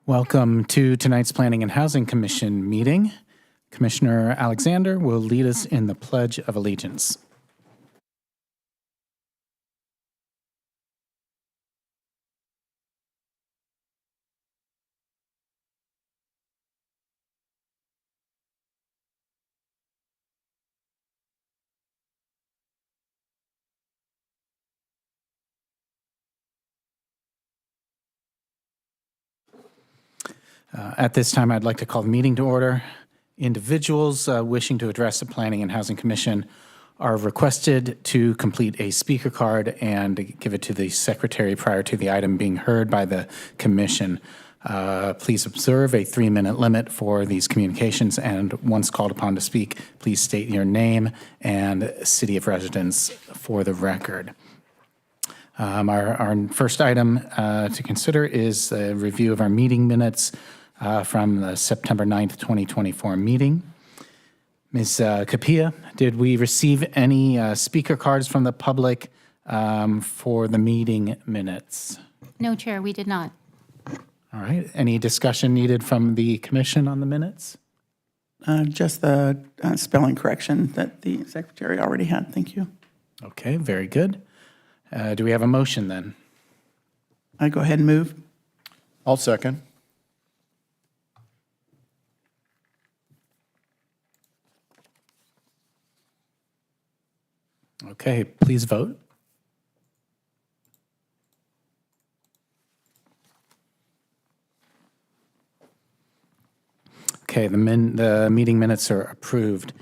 Welcome to tonight's Planning and Housing Commission meeting. Commissioner Alexander will lead us in the Pledge of Allegiance. At this time, I'd like to call the meeting to order. Individuals wishing to address the Planning and Housing Commission are requested to complete a speaker card and give it to the secretary prior to the item being heard by the commission. Please observe a 3-minute limit for these communications, and once called upon to speak, please state your name and city of residence for the record. Our first item to consider is a review of our meeting minutes from the September 9th, 2024 meeting. Ms. Capilla, did we receive any speaker cards from the public for the meeting minutes? No, Chair, we did not. All right. Any discussion needed from the commission on the minutes? Just the spelling correction that the secretary already had. Thank you. Okay, very good. Do we have a motion then? I go ahead and move. I'll second. Okay, please vote. Okay, the meeting minutes are approved.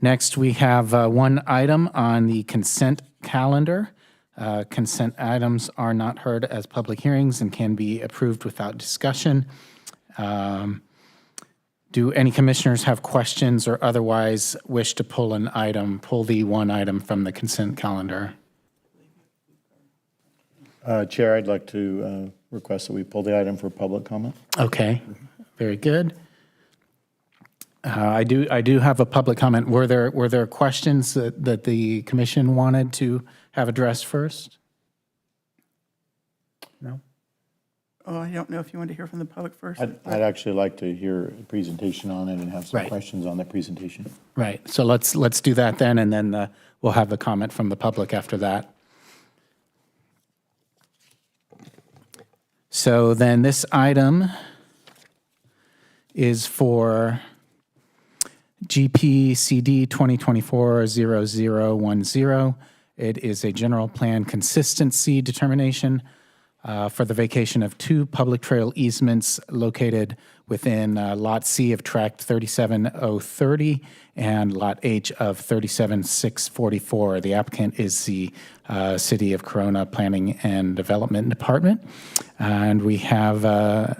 Next, we have one item on the consent calendar. Consent items are not heard as public hearings and can be approved without discussion. Do any commissioners have questions or otherwise wish to pull the one item from the consent calendar? Chair, I'd like to request that we pull the item for public comment. Okay, very good. I do have a public comment. Were there questions that the commission wanted to have addressed first? No? Oh, I don't know if you want to hear from the public first. I'd actually like to hear a presentation on it and have some Right. questions on the presentation. Right, so let's do that then, and then we'll have the comment from the public after that. So then this item is for GPCD 2024-0010. It is a general plan consistency determination for the vacation of 2 public trail easements located within Lot C of Tract 37030 and Lot H of 37644. The applicant is the City of Corona Planning and Development Department. And we have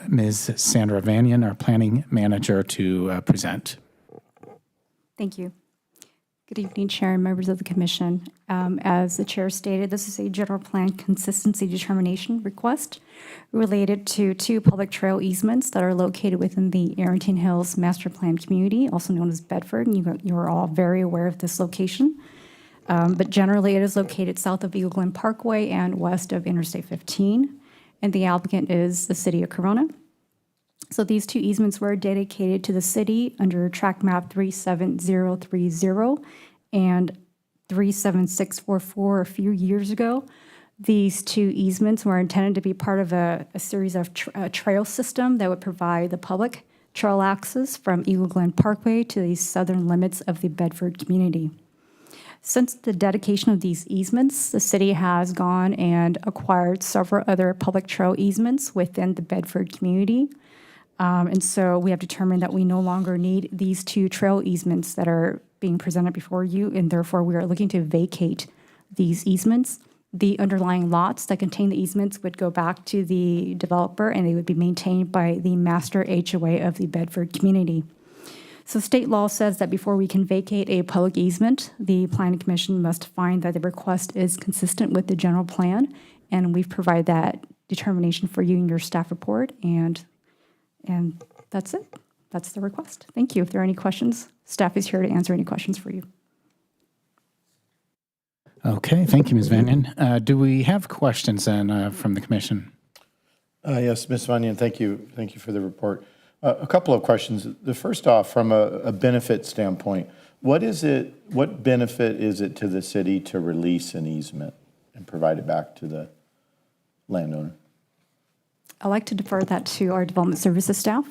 Ms. Sandra Vanyan, our planning manager, to present. Thank you. Good evening, Chair and members of the Commission. As the Chair stated, this is a general plan consistency determination request related to 2 public trail easements that are located within the Arrington Hills Master Plan Community, also known as Bedford, and you are all very aware of this location. But generally, it is located south of Eagle Glen Parkway and west of Interstate 15, and the applicant is the City of Corona. So these 2 easements were dedicated to the city under tract map 37030 and 37644 a few years ago. These 2 easements were intended to be part of a series of trail system that would provide the public trail access from Eagle Glen Parkway to the southern limits of the Bedford community. Since the dedication of these easements, the city has gone and acquired several other public trail easements within the Bedford community. And so we have determined that we no longer need these 2 trail easements that are being presented before you, and therefore we are looking to vacate these easements. The underlying lots that contain the easements would go back to the developer, and they would be maintained by the master HOA of the Bedford community. So state law says that before we can vacate a public easement, the Planning Commission must find that the request is consistent with the general plan, and we've provided that determination for you in your staff report, and that's it. That's the request. Thank you. If there are any questions, staff is here to answer any questions for you. Okay, thank you, Ms. Vanyan. Do we have questions then from the commission? Yes, Ms. Mannion, thank you. Thank you for the report. A couple of questions. The first off, from a benefit standpoint, what benefit is it to the city to release an easement and provide it back to the landowner? I'd like to defer that to our Development Services staff.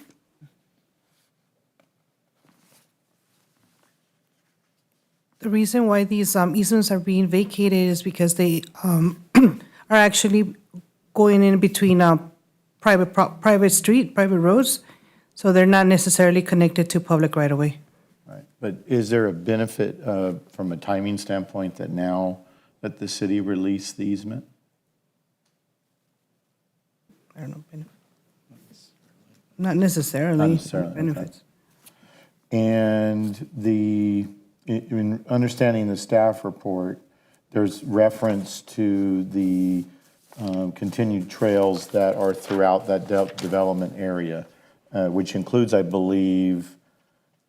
The reason why these easements are being vacated is because they are actually going in between private roads, so they're not necessarily connected to public right-of-way. Right. But is there a benefit from a timing standpoint that now that the city released the easement? I don't know. Not necessarily. Not necessarily, okay. Benefits. And in understanding the staff report, there's reference to the continued trails that are throughout that development area, which includes, I believe,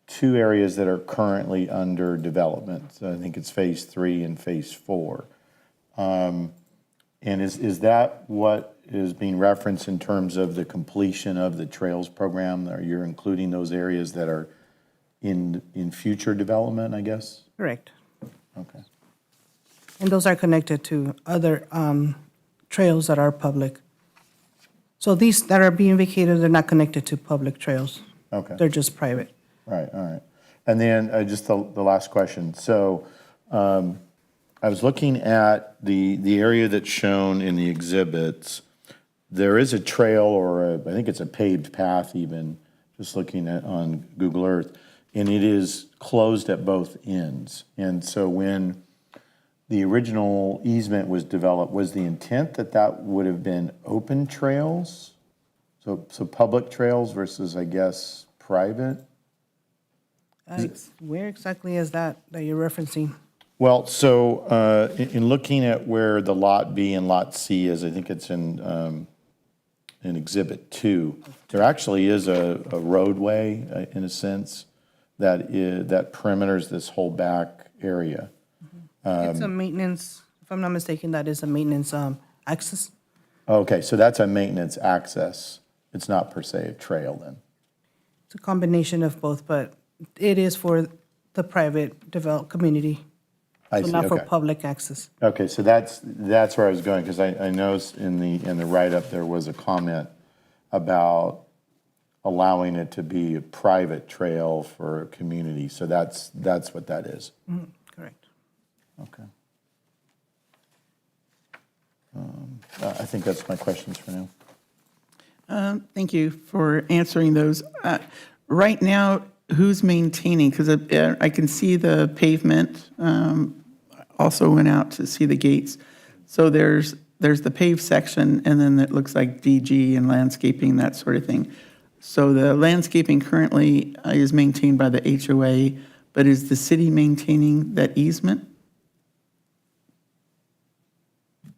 2 areas that are currently under development. So I think it's Phase 3 and Phase 4. And is that what is being referenced in terms of the completion of the trails program? Are you including those areas that are in future development, I guess? Correct. Okay. And those are connected to other trails that are public. So these that are being vacated, they're not connected to public trails. Okay. They're just private. Right, all right. And then just the last question. So I was looking at the area that's shown in the exhibits. There is a trail or I think it's a paved path even, just looking at on Google Earth, and it is closed at both ends. And so when the original easement was developed, was the intent that that would have been open trails? So public trails versus, I guess, private? Where exactly is that you're referencing? Well, so in looking at where the Lot B and Lot C is, I think it's in Exhibit 2, there actually is a roadway, in a sense, that perimeters this whole back area. It's a maintenance, if I'm not mistaken, that is a maintenance access. Okay, so that's a maintenance access. It's not per se a trail then. It's a combination of both, but it is for the private developed community. I So see, not for okay. public access. Okay, so that's where I was going, because I noticed in the write-up, there was a comment about allowing it to be a private trail for a community. So that's what that is. Correct. Okay. I think that's my questions for now. Thank you for answering those. Right now, who's maintaining? Because I can see the pavement. Also went out to see the gates. So there's the paved section, and then it looks like DG and landscaping, that sort of thing. So the landscaping currently is maintained by the HOA, but is the city maintaining that easement?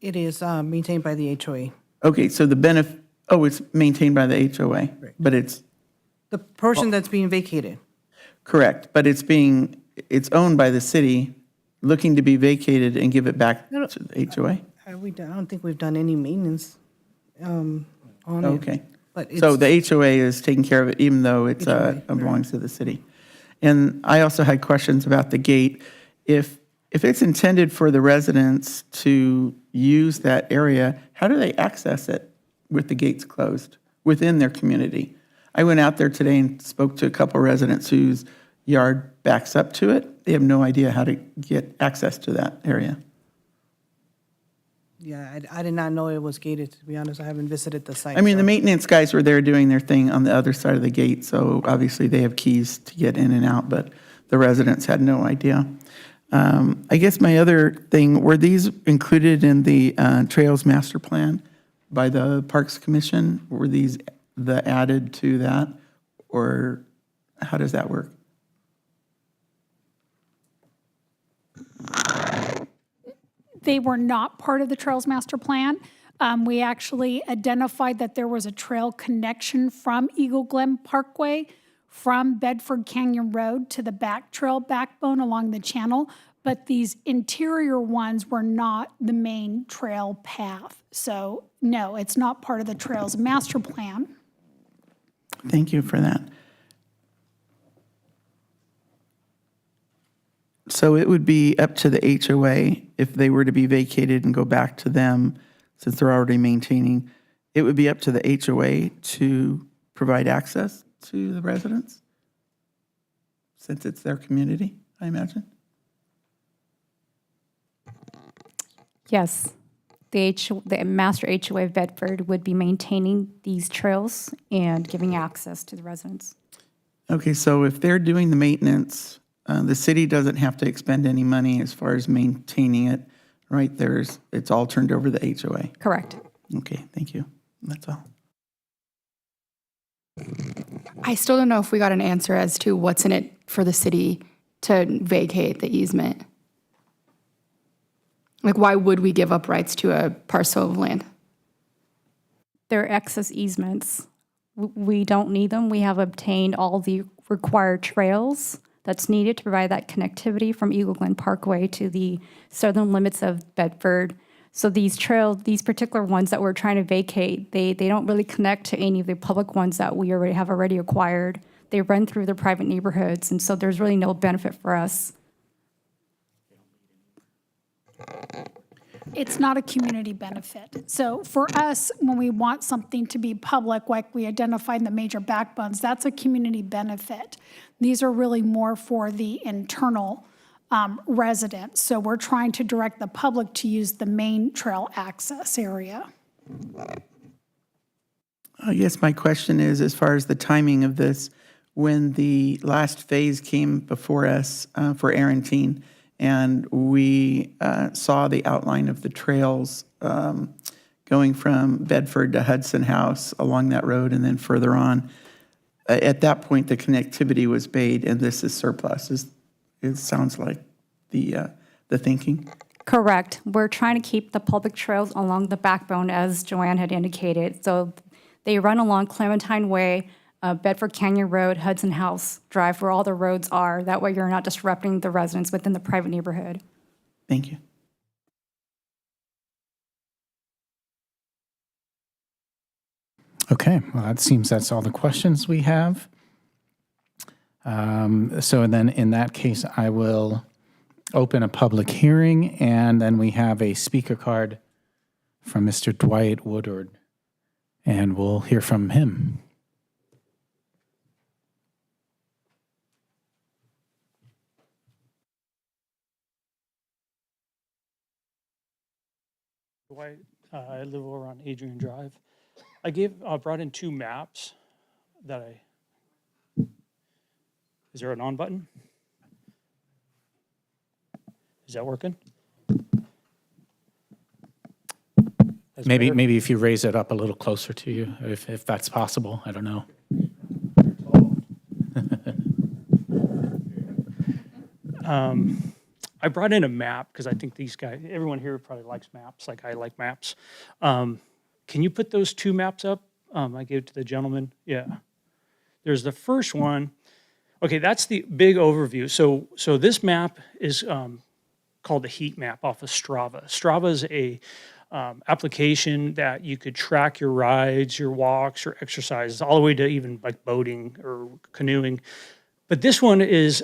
It is maintained by the HOA. Okay, so it's maintained by the HOA, but it's The portion that's being vacated. correct, but it's owned by the city, looking to be vacated and give it back No, no. to the HOA? I don't think we've done any maintenance on it. Okay. But So it's, the HOA is taking care of it, even though it HOA, belongs to the city. And I also had questions about the gate. If it's intended for the residents to use that area, how do they access it with the gates closed within their community? I went out there today and spoke to a couple residents whose yard backs up to it. They have no idea how to get access to that area. yeah, I did not know it was gated, to be honest. I haven't visited the site. I mean, the so- maintenance guys were there doing their thing on the other side of the gate, so obviously they have keys to get in and out, but the residents had no idea. I guess my other thing, were these included in the Trails Master Plan by the Parks Commission? Were these added to that, or how does that work? They were not part of the Trails Master Plan. We actually identified that there was a trail connection from Eagle Glen Parkway from Bedford Canyon Road to the back trail backbone along the channel, but these interior ones were not the main trail path. So no, it's not part of the Trails Master Plan. Thank you for that. So it would be up to the HOA if they were to be vacated and go back to them, since they're already maintaining. It would be up to the HOA to provide access to the residents, since it's their community, I imagine. Yes, the Master HOA of Bedford would be maintaining these trails and giving access to the residents. Okay, so if they're doing the maintenance, the city doesn't have to expend any money as far as maintaining it, right? It's all turned over to the HOA. Correct. Okay, thank you. That's all. I still don't know if we got an answer as to what's in it for the city to vacate the easement. Like, why would we give up rights to a parcel of land? They're excess easements. We don't need them. We have obtained all the required trails that's needed to provide that connectivity from Eagle Glen Parkway to the southern limits of Bedford. So these trails, these particular ones that we're trying to vacate, they don't really connect to any of the public ones that we have already acquired. They run through the private neighborhoods, and so there's really no benefit for us. It's not a community benefit. So for us, when we want something to be public, like we identified in the major backbones, that's a community benefit. These are really more for the internal residents. So we're trying to direct the public to use the main trail access area. I guess my question is, as far as the timing of this, when the last phase came before us for Arantine, and we saw the outline of the trails going from Bedford to Hudson House along that road and then further on, at that point, the connectivity was made, and this is surplus. It sounds like the thinking. Correct. We're trying to keep the public trails along the backbone, as Joanne had indicated. So they run along Clementine Way, Bedford Canyon Road, Hudson House Drive, where all the roads are. That way you're not disrupting the residents within the private neighborhood. Thank you. Okay, well, it seems that's all the questions we have. So then in that case, I will open a public hearing, and then we have a speaker card from Mr. Dwight Woodard, and we'll hear from him. Dwight, I live over on Adrian Drive. I brought in 2 maps that is there an on button? Is that working? That's better? Maybe if you raise it up a little closer to you, if that's possible, I don't know. I brought in a map because I think these guys, everyone here probably likes maps, like I like maps. Can you put those 2 maps up? I gave it to the gentleman. Yeah. There's the first one. Okay, that's the big overview. So this map is called the heat map off of Strava. Strava is a application that you could track your rides, your walks, your exercises, all the way to even like boating or canoeing. But this one is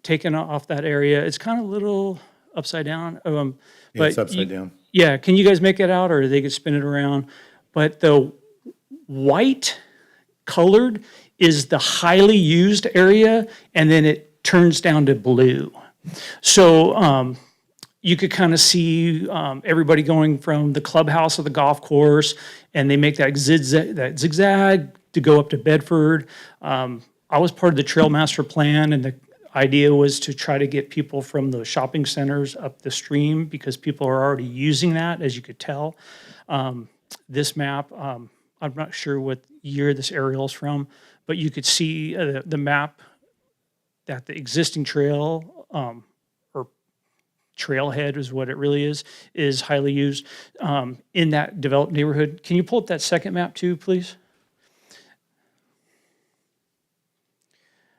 taken off that area. It's kind of a little upside down. But It's upside down. Yeah, can you guys make it out, or they could spin it around? But the white colored is the highly used area, and then it turns down to blue. So you could kind of see everybody going from the clubhouse of the golf course, and they make that zigzag to go up to Bedford. I was part of the Trail Master Plan, and the idea was to try to get people from the shopping centers up the stream because people are already using that, as you could tell. This map, I'm not sure what year this aerial is from, but you could see the map that the existing trail, or trailhead is what it really is highly used in that developed neighborhood. Can you pull up that second map too, please?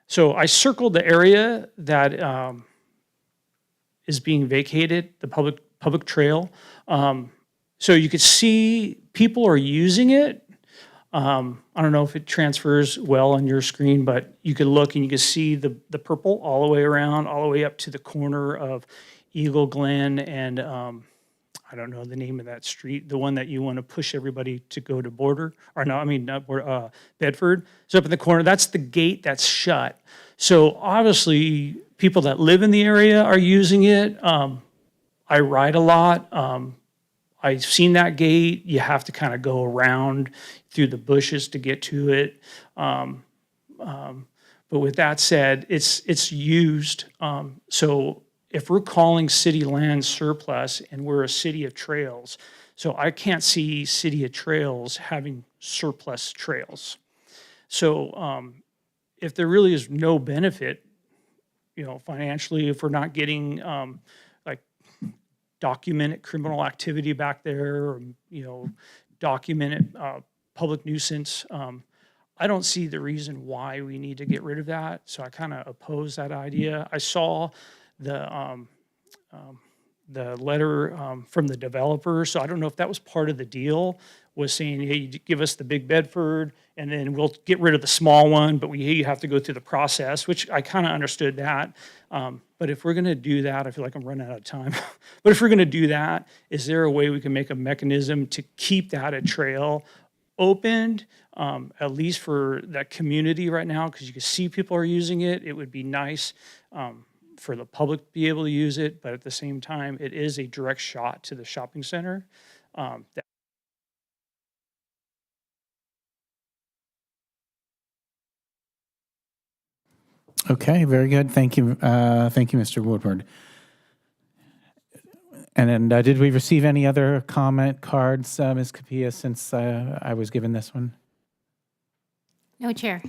So I circled the area that is being vacated, the public trail. So you could see people are using it. I don't know if it transfers well on your screen, but you could look and you can see the purple all the way around, all the way up to the corner of Eagle Glen and I don't know the name of that street, the one that you want to push everybody to go to Border, or no, I mean, not Border, Bedford. So up in the corner, that's the gate that's shut. So obviously, people that live in the area are using it. I ride a lot. I've seen that gate. You have to kind of go around through the bushes to get to it. But with that said, it's used. So if we're calling city land surplus and we're a city of trails, so I can't see city of trails having surplus trails. So if there really is no benefit, financially, if we're not getting like documented criminal activity back there, or, documented public nuisance, I don't see the reason why we need to get rid of that. So I kind of oppose that idea. I saw the letter from the developer, so I don't know if that was part of the deal, was saying, hey, you give us the big Bedford, and then we'll get rid of the small one, but you have to go through the process, which I kind of understood that. But if we're going to do that, I feel like I'm running out of time. But if we're going to do that, is there a way we can make a mechanism to keep that a trail opened, at least for that community right now? Because you can see people are using it. It would be nice for the public to be able to use it, but at the same time, it is a direct shot to the shopping center. Okay, very good. Thank you. Thank you, Mr. Woodward. And then did we receive any other comment cards, Ms. Capilla, since I was given this one? No, Chair.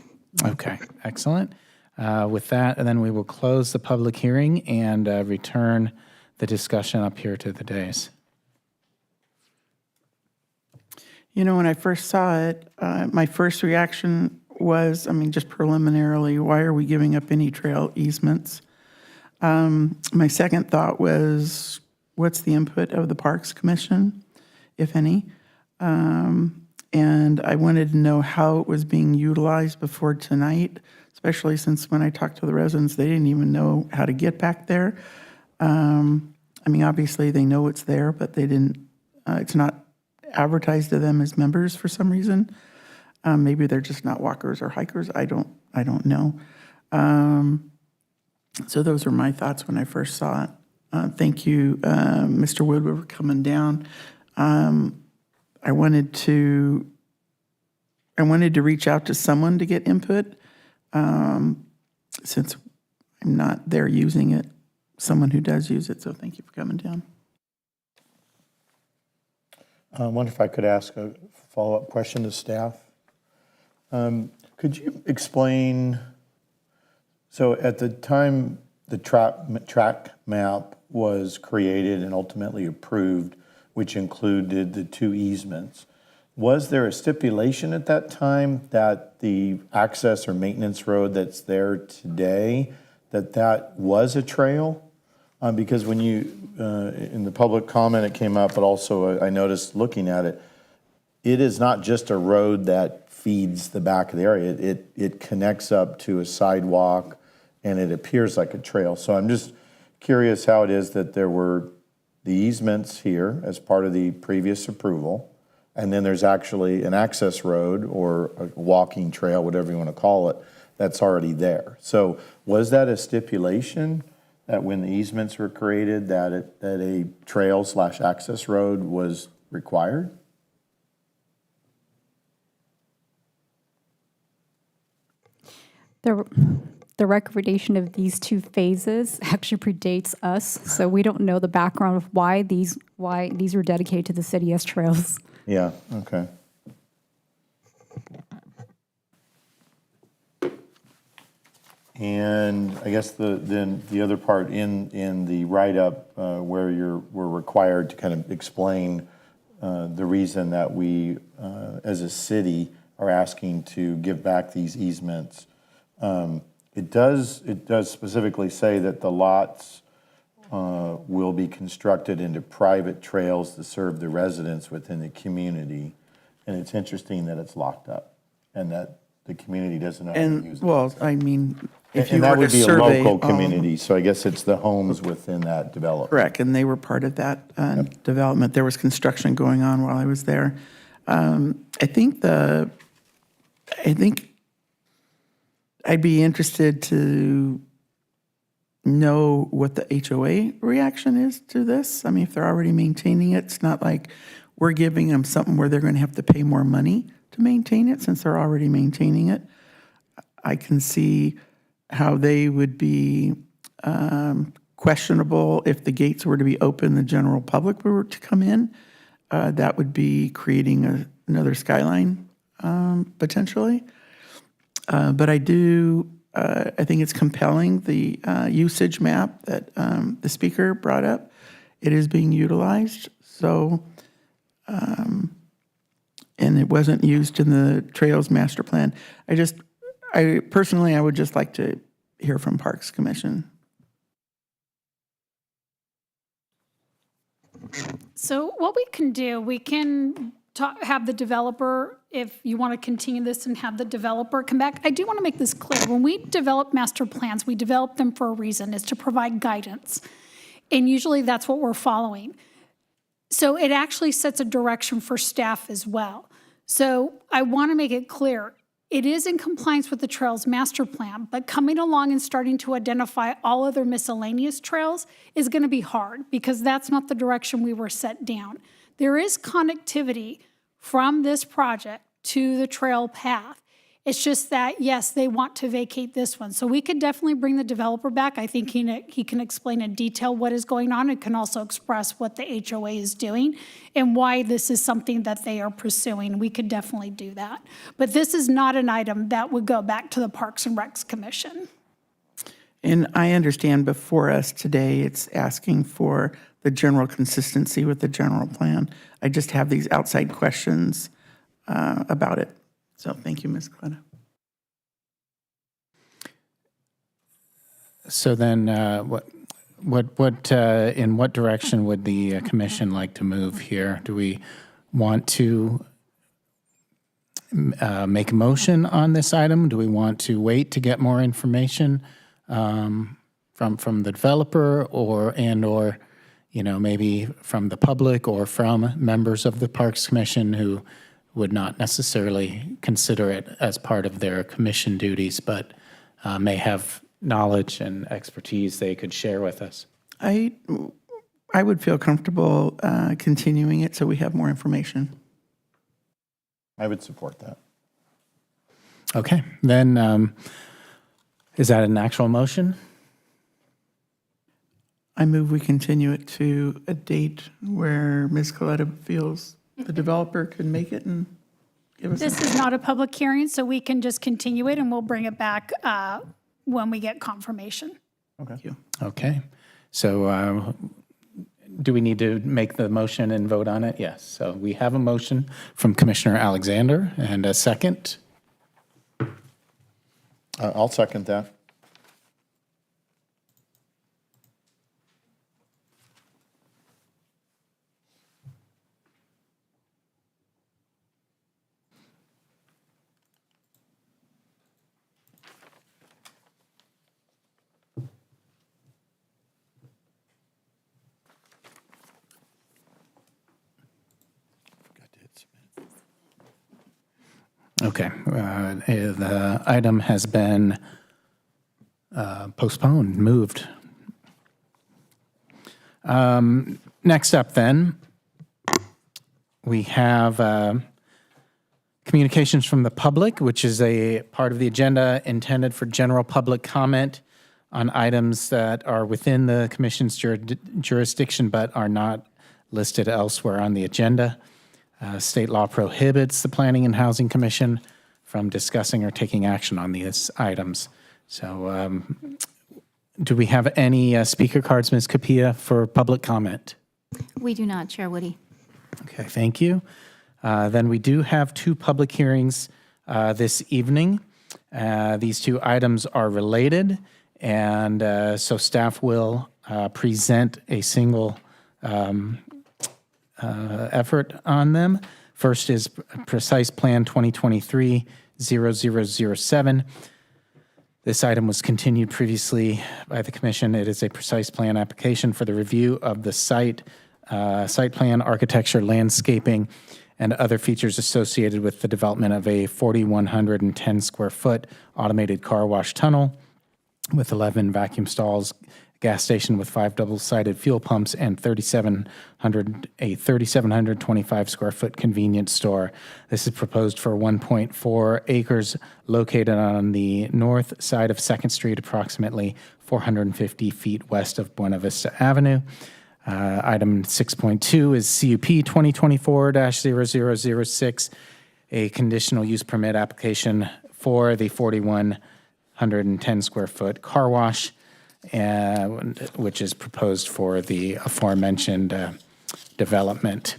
Okay, excellent. With that, and then we will close the public hearing and return the discussion up here to the dais. When I first saw it, my first reaction was, just preliminarily, why are we giving up any trail easements? My second thought was, what's the input of the Parks Commission, if any? And I wanted to know how it was being utilized before tonight, especially since when I talked to the residents, they didn't even know how to get back there. Obviously they know it's there, but they didn't, it's not advertised to them as members for some reason. Maybe they're just not walkers or hikers. I don't know. So those were my thoughts when I first saw it. Thank you, Mr. Woodward, for coming down. I wanted to reach out to someone to get input, since I'm not there using it, someone who does use it, so thank you for coming down. I wonder if I could ask a follow-up question to staff. Could you explain, so at the time the track map was created and ultimately approved, which included the 2 easements, was there a stipulation at that time that the access or maintenance road that's there today, that was a trail? Because when you, in the public comment it came up, but also I noticed looking at it, it is not just a road that feeds the back of the area. It connects up to a sidewalk and it appears like a trail. So I'm just curious how it is that there were the easements here as part of the previous approval, and then there's actually an access road or a walking trail, whatever you want to call it, that's already there. So was that a stipulation that when the easements were created that a trail/access road was required? The recommendation of these 2 phases actually predates us, so we don't know the background of why these are dedicated to the city as trails. Yeah, okay. And I guess then the other part in the write-up where we're required to kind of explain the reason that we, as a city, are asking to give back these easements. It does specifically say that the lots will be constructed into private trails to serve the residents within the community. And it's interesting that it's locked up and that the community doesn't know how to use And, it. well, I mean, if you And that were would to be a survey. local community, so I guess it's the homes within that development. Correct, and they were part of that development. There was construction going on while I was there. I think I'd be interested to know what the HOA reaction is to this. I mean, if they're already maintaining it, it's not like we're giving them something where they're going to have to pay more money to maintain it since they're already maintaining it. I can see how they would be questionable if the gates were to be open, the general public were to come in. That would be creating another skyline potentially. But I think it's compelling, the usage map that the speaker brought up. It is being utilized, so, and it wasn't used in the Trails Master Plan. I personally would just like to hear from Parks Commission. So what we can do, we can have the developer, if you want to continue this and have the developer come back. I do want to make this clear. When we develop master plans, we develop them for a reason, is to provide guidance. And usually that's what we're following. So it actually sets a direction for staff as well. So I want to make it clear, it is in compliance with the Trails Master Plan, but coming along and starting to identify all other miscellaneous trails is going to be hard because that's not the direction we were set down. There is connectivity from this project to the trail path. It's just that, yes, they want to vacate this one. So we could definitely bring the developer back. I think he can explain in detail what is going on and can also express what the HOA is doing and why this is something that they are pursuing. We could definitely do that. But this is not an item that would go back to the Parks and Recs Commission. And I understand before us today, it's asking for the general consistency with the general plan. I just have these outside questions about it. So thank you, Ms. Coletta. So then, in what direction would the commission like to move here? Do we want to make a motion on this item? Do we want to wait to get more information from the developer, or maybe from the public or from members of the Parks Commission who would not necessarily consider it as part of their commission duties, but may have knowledge and expertise they could share with us? I would feel comfortable continuing it so we have more information. I would support that. Okay, then is that an actual motion? I move we continue it to a date where Ms. Coletta feels the developer could make it and give us. This is not a public hearing, so we can just continue it and we'll bring it back when we get confirmation. Thank you. Okay, so do we need to make the motion and vote on it? Yes, so we have a motion from Commissioner Alexander and a second. I'll second that. Okay, the item has been postponed, moved. Next up then, we have communications from the public, which is a part of the agenda intended for general public comment on items that are within the commission's jurisdiction but are not listed elsewhere on the agenda. State law prohibits the Planning and Housing Commission from discussing or taking action on these items. So do we have any speaker cards, Ms. Capilla, for public comment? We do not, Chair Woody. Okay, thank you. Then we do have two public hearings this evening. These two items are related, and so staff will present a single effort on them. First is Precise Plan 2023-0007. This item was continued previously by the commission. It is a precise plan application for the review of the site plan, architecture, landscaping, and other features associated with the development of a 4,110 square foot automated car wash tunnel with 11 vacuum stalls, gas station with 5 double-sided fuel pumps, and a 3,725 square foot convenience store. This is proposed for 1.4 acres located on the north side of 2nd Street, approximately 450 feet west of Buena Vista Avenue. Item 6.2 is CUP 2024-0006, a conditional use permit application for the 4,110 square foot car wash, which is proposed for the aforementioned development,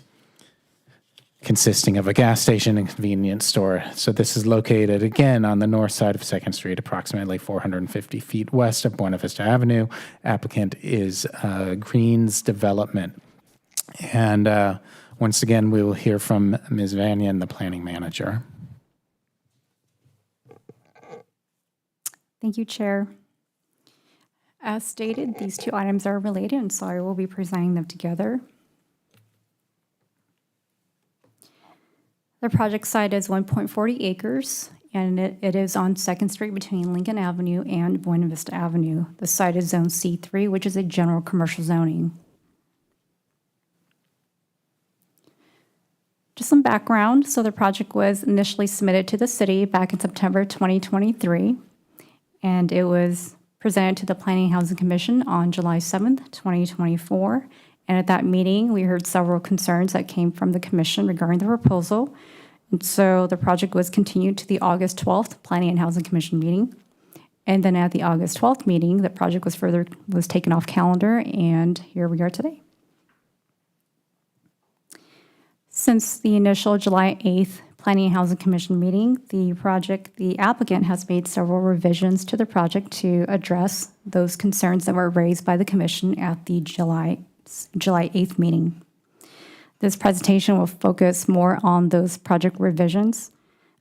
consisting of a gas station and convenience store. So this is located again on the north side of 2nd Street, approximately 450 feet west of Buena Vista Avenue. Applicant is Greens Development. And once again, we will hear from Ms. Vanyan, the planning manager. Thank you, Chair. As stated, these two items are related, and so I will be presenting them together. The project site is 1.40 acres, and it is on 2nd Street between Lincoln Avenue and Buena Vista Avenue. The site is Zone C3, which is a general commercial zoning. Just some background. So the project was initially submitted to the city back in September 2023, and it was presented to the Planning and Housing Commission on July 7th, 2024. And at that meeting, we heard several concerns that came from the commission regarding the proposal. And so the project was continued to the August 12th Planning and Housing Commission meeting. And then at the August 12th meeting, the project was taken off calendar, and here we are today. Since the initial July 8th Planning and Housing Commission meeting, the applicant has made several revisions to the project to address those concerns that were raised by the commission at the July 8th meeting. This presentation will focus more on those project revisions.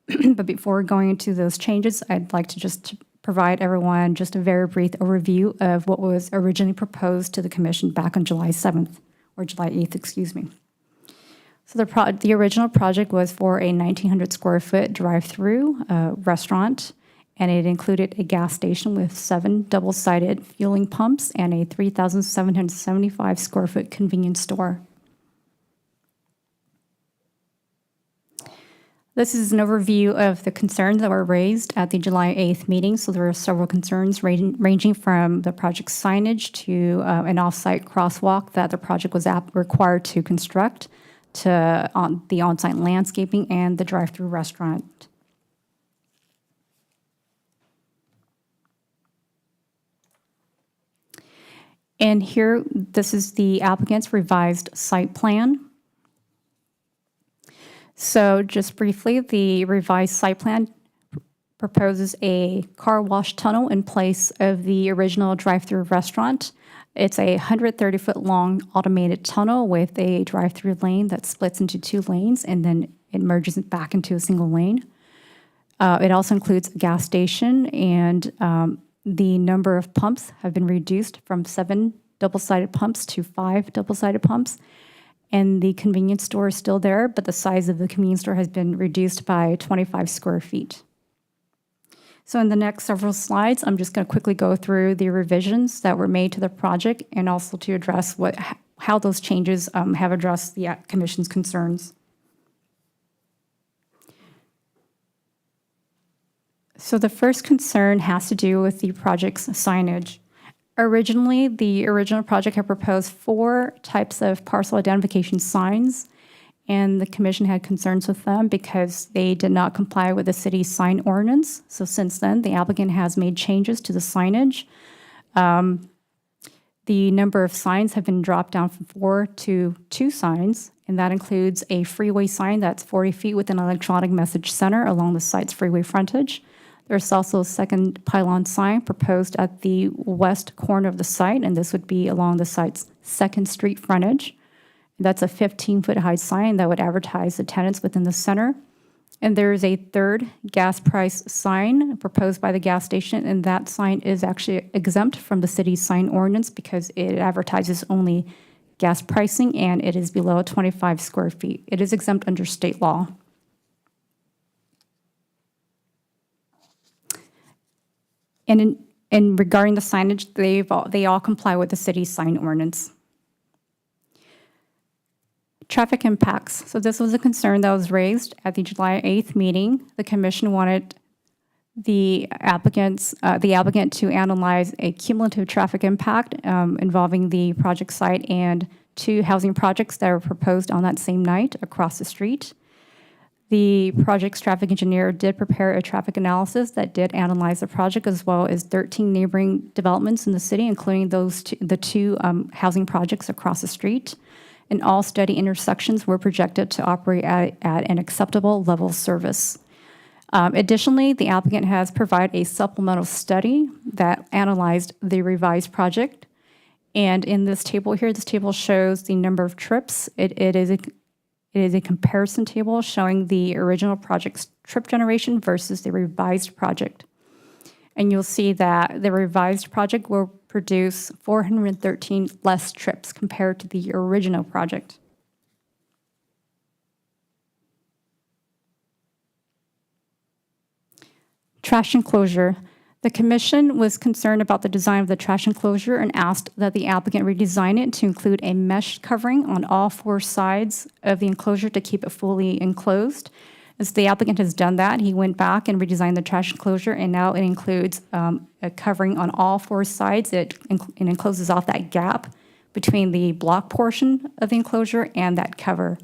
But before going into those changes, I'd like to just provide everyone just a very brief overview of what was originally proposed to the commission back on July 7th, or July 8th, excuse me. So the original project was for a 1,900 square foot drive-through restaurant, and it included a gas station with 7 double-sided fueling pumps and a 3,775 square foot convenience store. This is an overview of the concerns that were raised at the July 8th meeting. So there were several concerns ranging from the project signage to an off-site crosswalk that the project was required to construct, to the on-site landscaping and the drive-through restaurant. And here, this is the applicant's revised site plan. So just briefly, the revised site plan proposes a car wash tunnel in place of the original drive-through restaurant. It's a 130-foot long automated tunnel with a drive-through lane that splits into 2 lanes, and then it merges it back into a single lane. It also includes a gas station, and the number of pumps have been reduced from 7 double-sided pumps to 5 double-sided pumps. And the convenience store is still there, but the size of the convenience store has been reduced by 25 square feet. So in the next several slides, I'm just going to quickly go through the revisions that were made to the project and also to address how those changes have addressed the commission's concerns. So the first concern has to do with the project's signage. Originally, the original project had proposed 4 types of parcel identification signs, and the commission had concerns with them because they did not comply with the city's sign ordinance. So since then, the applicant has made changes to the signage. The number of signs have been dropped down from 4 to 2 signs, and that includes a freeway sign that's 40 feet with an electronic message center along the site's freeway frontage. There's also a second pylon sign proposed at the west corner of the site, and this would be along the site's 2nd Street frontage. That's a 15-foot high sign that would advertise the tenants within the center. And there is a third gas price sign proposed by the gas station, and that sign is actually exempt from the city's sign ordinance because it advertises only gas pricing and it is below 25 square feet. It is exempt under state law. And regarding the signage, they all comply with the city's sign ordinance. Traffic impacts. So this was a concern that was raised at the July 8th meeting. The commission wanted the applicant to analyze a cumulative traffic impact involving the project site and 2 housing projects that were proposed on that same night across the street. The project's traffic engineer did prepare a traffic analysis that did analyze the project as well as 13 neighboring developments in the city, including the two housing projects across the street. And all study intersections were projected to operate at an acceptable level of service. Additionally, the applicant has provided a supplemental study that analyzed the revised project. And in this table here, this table shows the number of trips. It is a comparison table showing the original project's trip generation versus the revised project. And you'll see that the revised project will produce 413 less trips compared to the original project. Trash enclosure. The commission was concerned about the design of the trash enclosure and asked that the applicant redesign it to include a mesh covering on all 4 sides of the enclosure to keep it fully enclosed. As the applicant has done that, he went back and redesigned the trash enclosure, and now it includes a covering on all 4 sides. It encloses off that gap between the block portion of the enclosure and that cover.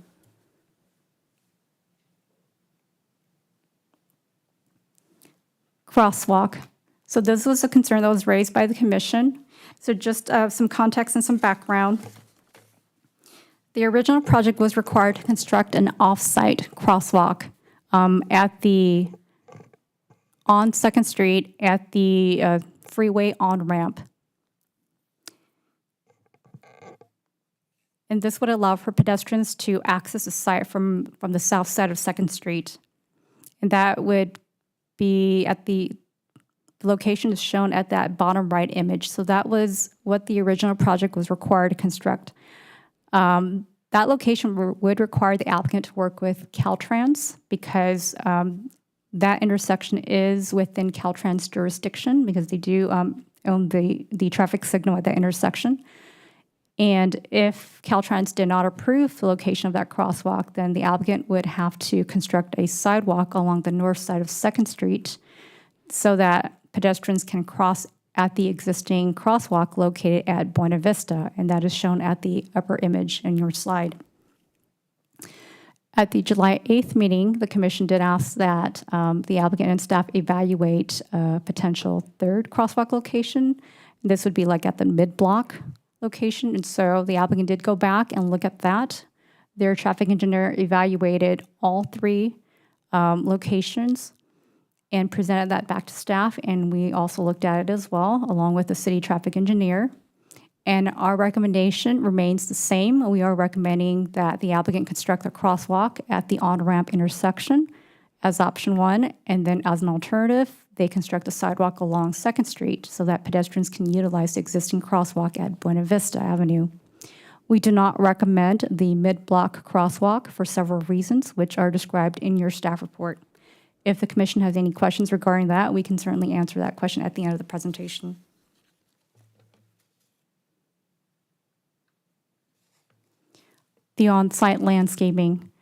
Crosswalk. So this was a concern that was raised by the commission. So just some context and some background. The original project was required to construct an off-site crosswalk on 2nd Street at the freeway on-ramp. And this would allow for pedestrians to access the site from the south side of 2nd Street. And that would be at the location is shown at that bottom right image. So that was what the original project was required to construct. That location would require the applicant to work with Caltrans because that intersection is within Caltrans jurisdiction because they do own the traffic signal at that intersection. And if Caltrans did not approve the location of that crosswalk, then the applicant would have to construct a sidewalk along the north side of 2nd Street so that pedestrians can cross at the existing crosswalk located at Buena Vista, and that is shown at the upper image in your slide. At the July 8th meeting, the commission did ask that the applicant and staff evaluate a potential 3rd crosswalk location. This would be like at the mid-block location, and so the applicant did go back and look at that. Their traffic engineer evaluated all 3 locations and presented that back to staff, and we also looked at it as well, along with the city traffic engineer. And our recommendation remains the same. We are recommending that the applicant construct the crosswalk at the on-ramp intersection as option 1, and then as an alternative, they construct a sidewalk along 2nd Street so that pedestrians can utilize the existing crosswalk at Buena Vista Avenue. We do not recommend the mid-block crosswalk for several reasons, which are described in your staff report. If the commission has any questions regarding that, we can certainly answer that question at the end of the presentation. The on-site landscaping.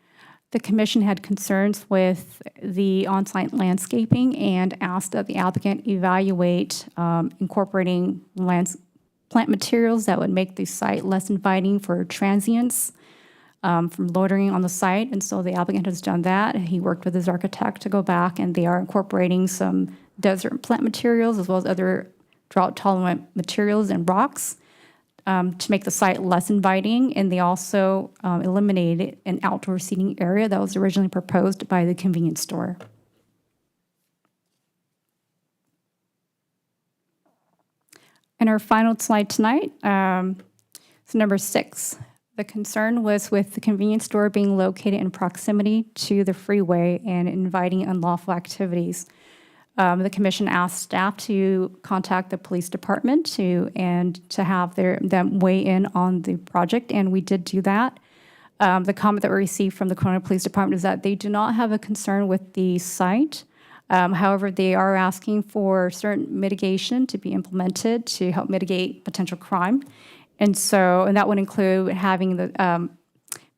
The commission had concerns with the on-site landscaping and asked that the applicant evaluate incorporating plant materials that would make the site less inviting for transients from loitering on the site. And so the applicant has done that. He worked with his architect to go back, and they are incorporating some desert plant materials as well as other drought-tolerant materials and rocks to make the site less inviting. And they also eliminated an outdoor seating area that was originally proposed by the convenience store. And our final slide tonight, so number 6. The concern was with the convenience store being located in proximity to the freeway and inviting unlawful activities. The commission asked staff to contact the police department to have them weigh in on the project, and we did do that. The comment that we received from the Corona Police Department is that they do not have a concern with the site. However, they are asking for certain mitigation to be implemented to help mitigate potential crime. And that would include having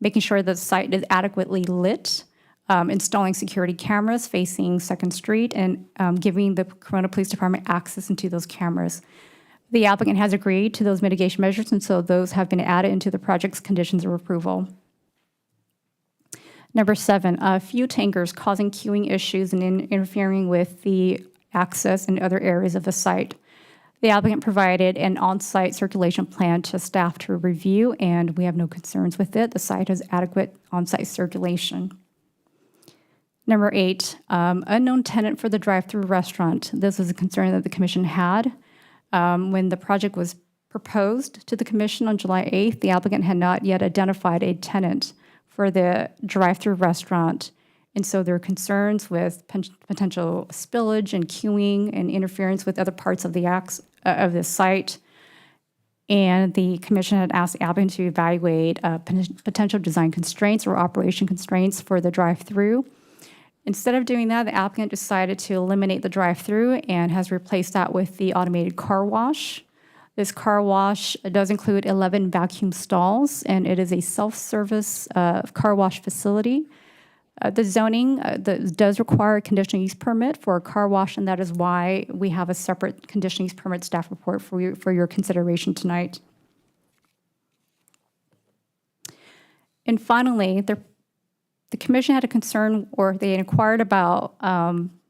making sure the site is adequately lit, installing security cameras facing 2nd Street, and giving the Corona Police Department access into those cameras. The applicant has agreed to those mitigation measures, and so those have been added into the project's conditions of approval. Number 7, fuel tankers causing queuing issues and interfering with the access in other areas of the site. The applicant provided an on-site circulation plan to staff to review, and we have no concerns with it. The site has adequate on-site circulation. Number 8, unknown tenant for the drive-through restaurant. This is a concern that the commission had. When the project was proposed to the commission on July 8th, the applicant had not yet identified a tenant for the drive-through restaurant. And so there are concerns with potential spillage and queuing and interference with other parts of the site. And the commission had asked the applicant to evaluate potential design constraints or operation constraints for the drive-through. Instead of doing that, the applicant decided to eliminate the drive-through and has replaced that with the automated car wash. This car wash does include 11 vacuum stalls, and it is a self-service car wash facility. The zoning does require a conditional use permit for a car wash, and that is why we have a separate conditional use permit staff report for your consideration tonight. And finally, the commission had a concern, or they inquired about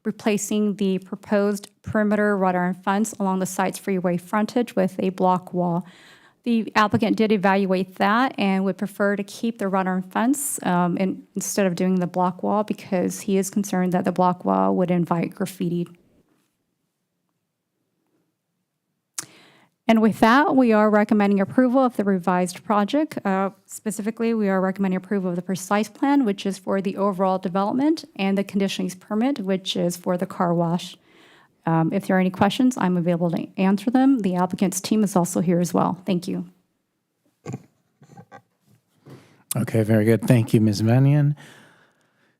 replacing the proposed perimeter wrought iron fence along the site's freeway frontage with a block wall. The applicant did evaluate that and would prefer to keep the wrought iron fence instead of doing the block wall, because he is concerned that the block wall would invite graffiti. And with that, we are recommending approval of the revised project. Specifically, we are recommending approval of the precise plan, which is for the overall development, and the conditional use permit, which is for the car wash. If there are any questions, I'm available to answer them. The applicant's team is also here as well. Thank you. Okay, very good. Thank you, Ms. Mannion.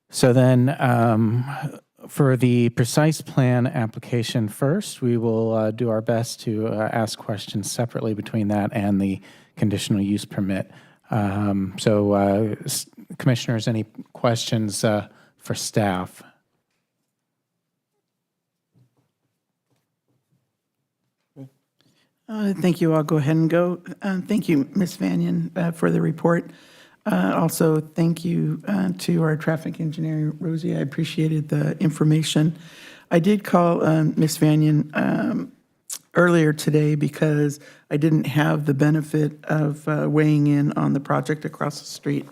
So then, for the precise plan application first, we will do our best to ask questions separately between that and the conditional use permit. Commissioners, any questions for staff? Thank you. I'll go ahead and go. Thank you, Ms. Vanyan, for the report. Also, thank you to our traffic engineer, Rosie. I appreciated the information. I did call Ms. Vanyan earlier today because I didn't have the benefit of weighing in on the project across the street.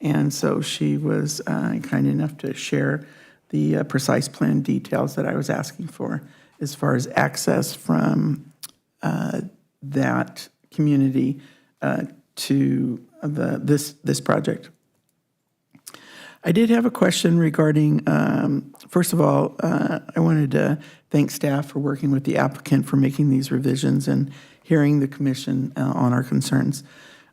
And so she was kind enough to share the precise plan details that I was asking for as far as access from that community to this project. I did have a question regarding, first of all, I wanted to thank staff for working with the applicant for making these revisions and hearing the commission on our concerns.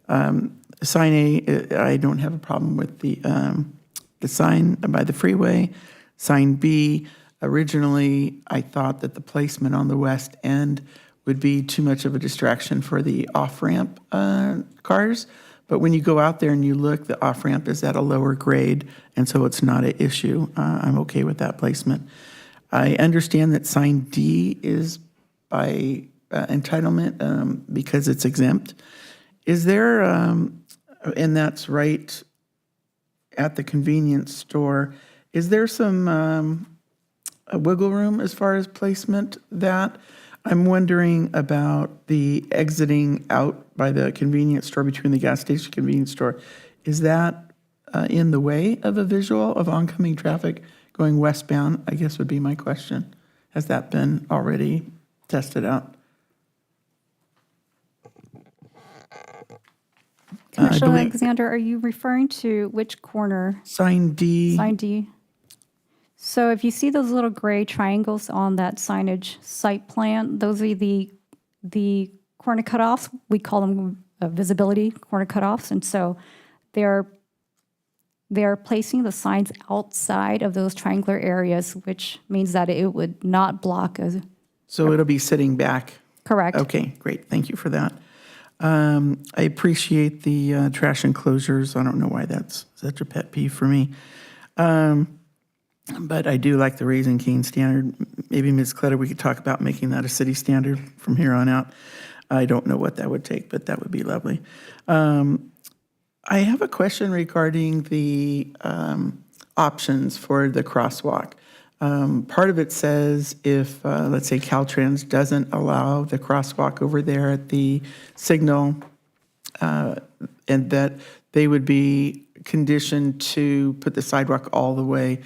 Sign A, I don't have a problem with the sign by the freeway. Sign B, originally I thought that the placement on the west end would be too much of a distraction for the off-ramp cars. But when you go out there and you look, the off-ramp is at a lower grade, and so it's not an issue. I'm okay with that placement. I understand that sign D is by entitlement because it's exempt. Is there, and that's right at the convenience store, is there some wiggle room as far as placement that? I'm wondering about the exiting out by the convenience store between the gas station and convenience store. Is that in the way of a visual of oncoming traffic going westbound, I guess would be my question. Has that been already tested out? Commissioner believe- Alexander, are you referring to which corner? Sign D. Sign D? So if you see those little gray triangles on that signage site plan, those are the corner cutoffs. We call them visibility corner cutoffs. And so they're placing the signs outside of those triangular areas, which means that it would not block a, So it'll be sitting back. correct? Okay, great. Thank you for that. I appreciate the trash enclosures. I don't know why that's such a pet peeve for me. But I do like the Raising Cane standard. Maybe, Ms. Clutter, we could talk about making that a city standard from here on out. I don't know what that would take, but that would be lovely. I have a question regarding the options for the crosswalk. Part of it says if, let's say, Caltrans doesn't allow the crosswalk over there at the signal, and that they would be conditioned to put the sidewalk all the way.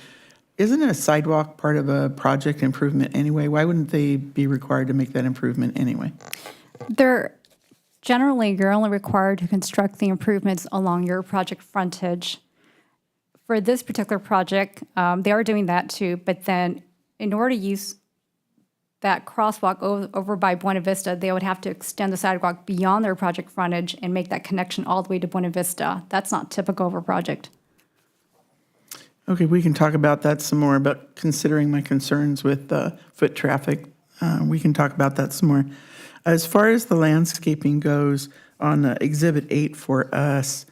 Isn't a sidewalk part of a project improvement anyway? Why wouldn't they be required to make that improvement anyway? You're only required to construct the improvements along your project frontage. For this particular project, they are doing that too, but then in order to use that crosswalk over by Buena Vista, they would have to extend the sidewalk beyond their project frontage and make that connection all the way to Buena Vista. That's not typical of a project. Okay, we can talk about that some more, but considering my concerns with foot traffic, we can talk about that some more. As far as the landscaping goes on Exhibit 8 for us,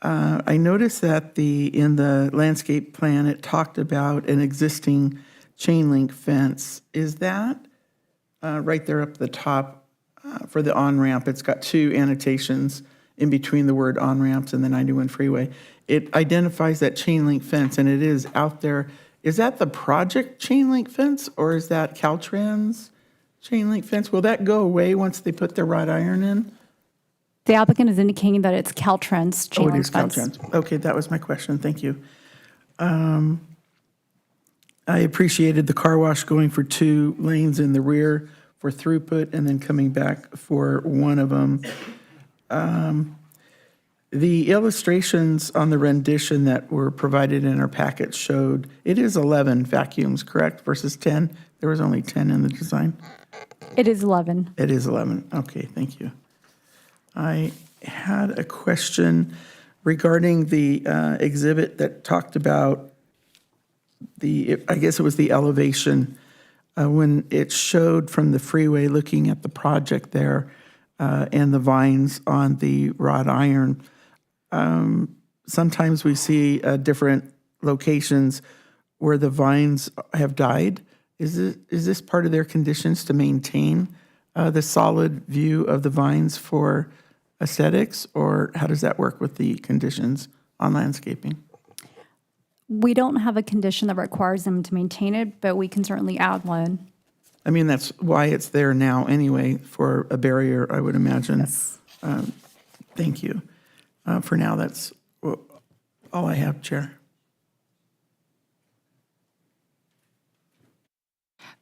I noticed that in the landscape plan, it talked about an existing chain link fence. Is that right there up at the top for the on-ramp? It's got two annotations in between the word on-ramps and the 91 freeway. It identifies that chain link fence, and it is out there. Is that the project chain link fence, or is that Caltrans chain link fence? Will that go away once they put their wrought iron in? The applicant is indicating that it's Caltrans chain Oh, it link is fence. Caltrans. Okay, that was my question. Thank you. I appreciated the car wash going for 2 lanes in the rear for throughput and then coming back for one of them. The illustrations on the rendition that were provided in our packet showed it is 11 vacuums, correct, versus 10? There was only 10 in the design. It is 11. It is 11. Okay, thank you. I had a question regarding the exhibit that talked about I guess it was the elevation, when it showed from the freeway looking at the project there and the vines on the wrought iron. Sometimes we see different locations where the vines have died. Is this part of their conditions to maintain the solid view of the vines for aesthetics, or how does that work with the conditions on landscaping? We don't have a condition that requires them to maintain it, but we can certainly add one. I mean, that's why it's there now anyway, for a barrier, I would imagine. Yes. Thank you. For now, that's all I have, Chair.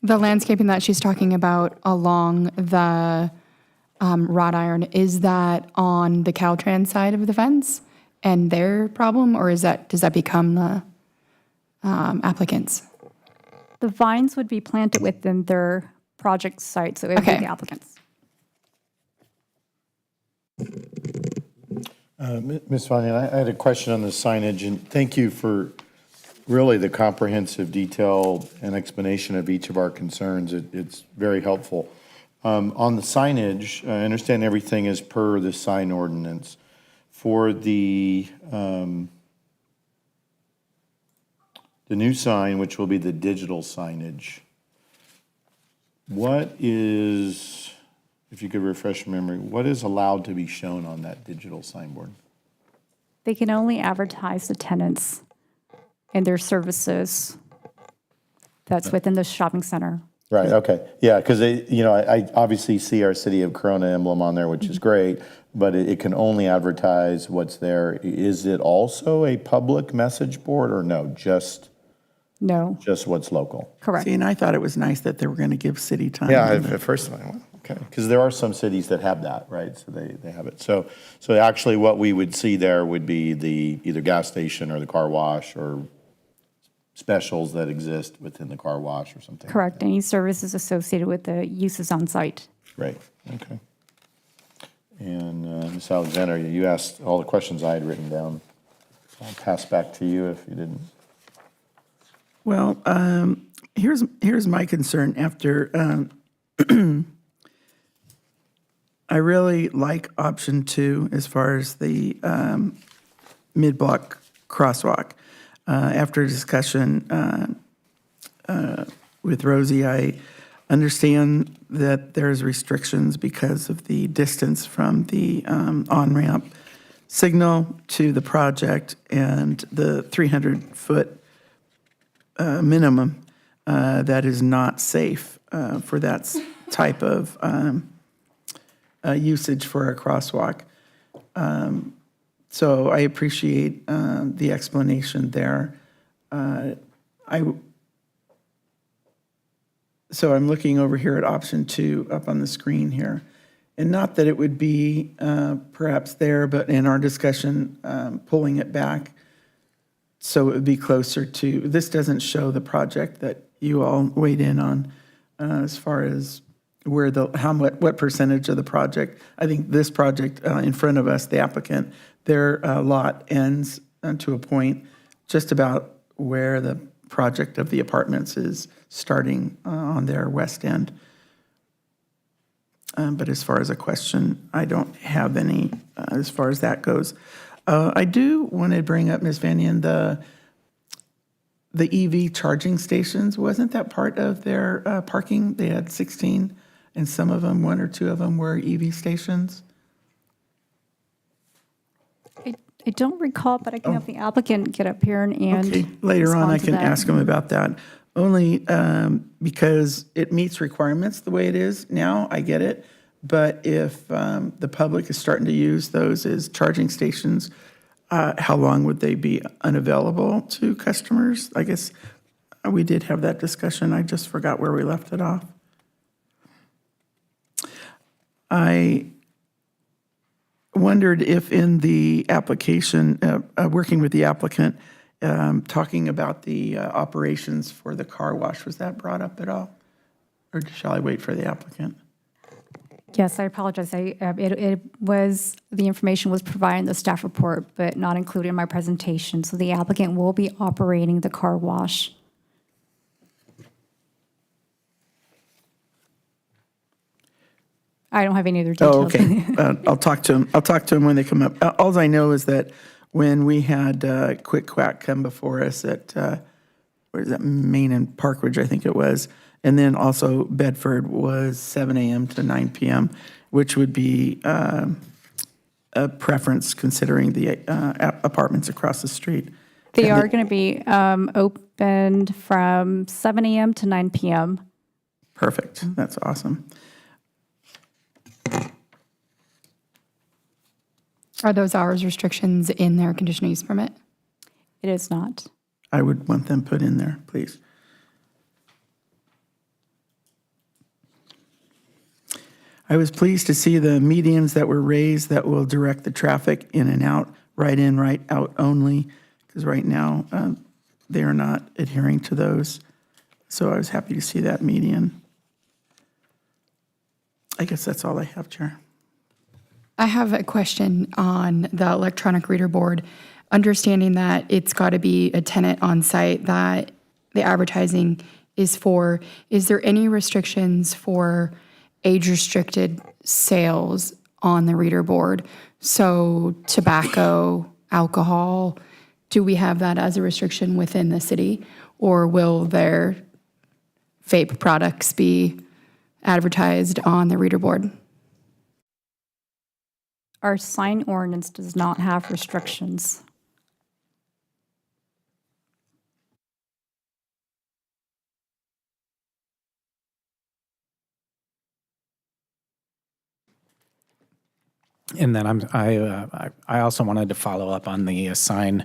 The landscaping that she's talking about along the wrought iron, is that on the Caltrans side of the fence and their problem, or does that become the applicants? The vines would be planted within their project site, so it would be Okay. the applicants. Ms. Vanian, I had a question on the signage, and thank you for really the comprehensive detail and explanation of each of our concerns. It's very helpful. On the signage, I understand everything is per the sign ordinance. For the new sign, which will be the digital signage, what is, if you could refresh your memory, what is allowed to be shown on that digital signboard? They can only advertise the tenants and their services that's within the shopping center. Right, okay. Yeah, because I obviously see our City of Corona emblem on there, which is great, but it can only advertise what's there. Is it also a public message board, or no, just No, what's local? correct. See, and I thought it was nice that they were going to give city time. Yeah, at first I went, okay. Okay, because there are some cities that have that, right? So they have it. So actually what we would see there would be the either gas station or the car wash or specials that exist within the car wash or something. Correct, any services associated with the uses on site. Great, okay. And Ms. Alexander, you asked all the questions I had written down. I'll pass back to you if you didn't. Well, here's my concern after, I really like option 2 as far as the mid-block crosswalk. After discussion with Rosie, I understand that there's restrictions because of the distance from the on-ramp signal to the project and the 300-foot minimum that is not safe for that type of usage for a crosswalk. So I appreciate the explanation there. So I'm looking over here at option 2 up on the screen here. And not that it would be perhaps there, but in our discussion, pulling it back so it would be closer to, this doesn't show the project that you all weighed in on as far as where what percentage of the project. I think this project in front of us, the applicant, their lot ends to a point just about where the project of the apartments is starting on their west end. But as far as a question, I don't have any as far as that goes. I do want to bring up, Ms. Vanian, the EV charging stations. Wasn't that part of their parking? They had 16, and some of them, 1 or 2 of them, were EV stations. I don't recall, but I can have the applicant get up here and Okay, later on, I respond to can that. ask them about that. Only because it meets requirements the way it is now, I get it. But if the public is starting to use those as charging stations, how long would they be unavailable to customers? I guess we did have that discussion. I just forgot where we left it off. I wondered if in the application, working with the applicant, talking about the operations for the car wash, was that brought up at all? Or shall I wait for the applicant? Yes, I apologize. It was, the information was provided in the staff report, but not included in my presentation. So the applicant will be operating the car wash. I don't have any other details. Oh, okay. I'll talk to him. I'll talk to him when they come up. All I know is that when we had Quick Quack come before us at, where is that, Main and Parkridge, I think it was, and then also Bedford was 7 a.m. to 9 p.m., which would be a preference considering the apartments across the street. They are going to be opened from 7 a.m. to 9 p.m. Perfect. That's awesome. Are those hours restrictions in their conditional use permit? It is not. I would want them put in there, please. I was pleased to see the medians that were raised that will direct the traffic in and out, right in, right out only, because right now they are not adhering to those. So I was happy to see that median. I guess that's all I have, Chair. I have a question on the electronic reader board. Understanding that it's got to be a tenant on site that the advertising is for, is there any restrictions for age-restricted sales on the reader board? So tobacco, alcohol, do we have that as a restriction within the city? Or will their vape products be advertised on the reader board? Our sign ordinance does not have restrictions. And then I also wanted to follow up on the signs,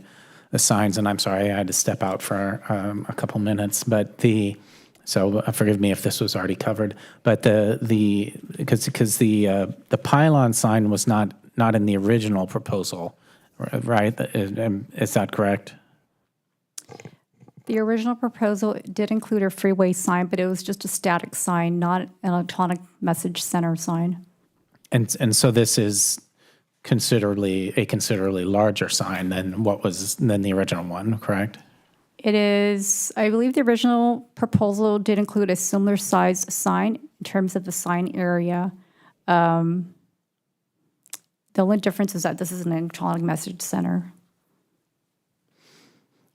and I'm sorry I had to step out for a couple minutes, but the So forgive me if this was already covered, but because the pylon sign was not in the original proposal, right? Is that correct? The original proposal did include a freeway sign, but it was just a static sign, not an electronic message center sign. And so this is a considerably larger sign than the original one, correct? It is, I believe the original proposal did include a similar size sign in terms of the sign area. The only difference is that this is an electronic message center.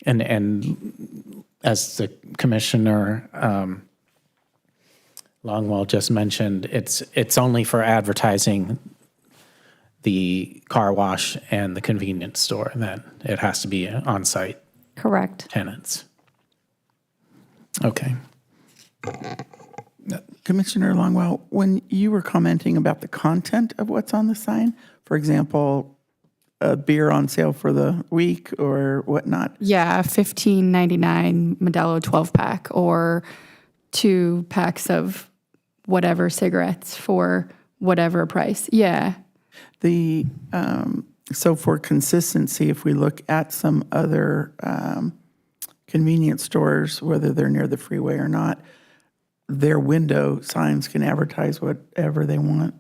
And as the Commissioner Longwell just mentioned, it's only for advertising the car wash and the convenience store, then it has to be on-site Correct. tenants. Okay. Commissioner Longwell, when you were commenting about the content of what's on the sign, for example, a beer on sale for the week or whatnot, Yeah, $15.99 Modelo 12-pack or 2 packs of whatever cigarettes for whatever price. Yeah. So for consistency, if we look at some other convenience stores, whether they're near the freeway or not, their window signs can advertise whatever they want,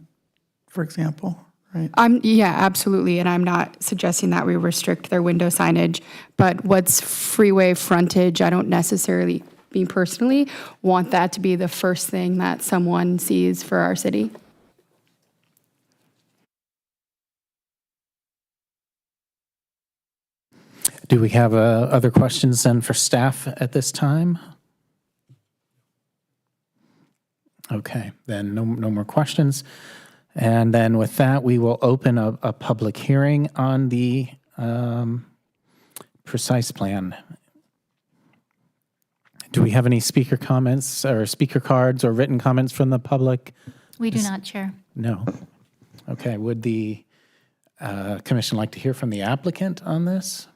for example, right? Yeah, absolutely. And I'm not suggesting that we restrict their window signage, but what's freeway frontage, I don't necessarily, me personally, want that to be the first thing that someone sees for our city. Do we have other questions then for staff at this time? Okay, then no more questions. And then with that, we will open a public hearing on the precise plan. Do we have any speaker comments or speaker cards or written comments from the public? We do not, Chair. No. Okay, would the commission like to hear from the applicant on this?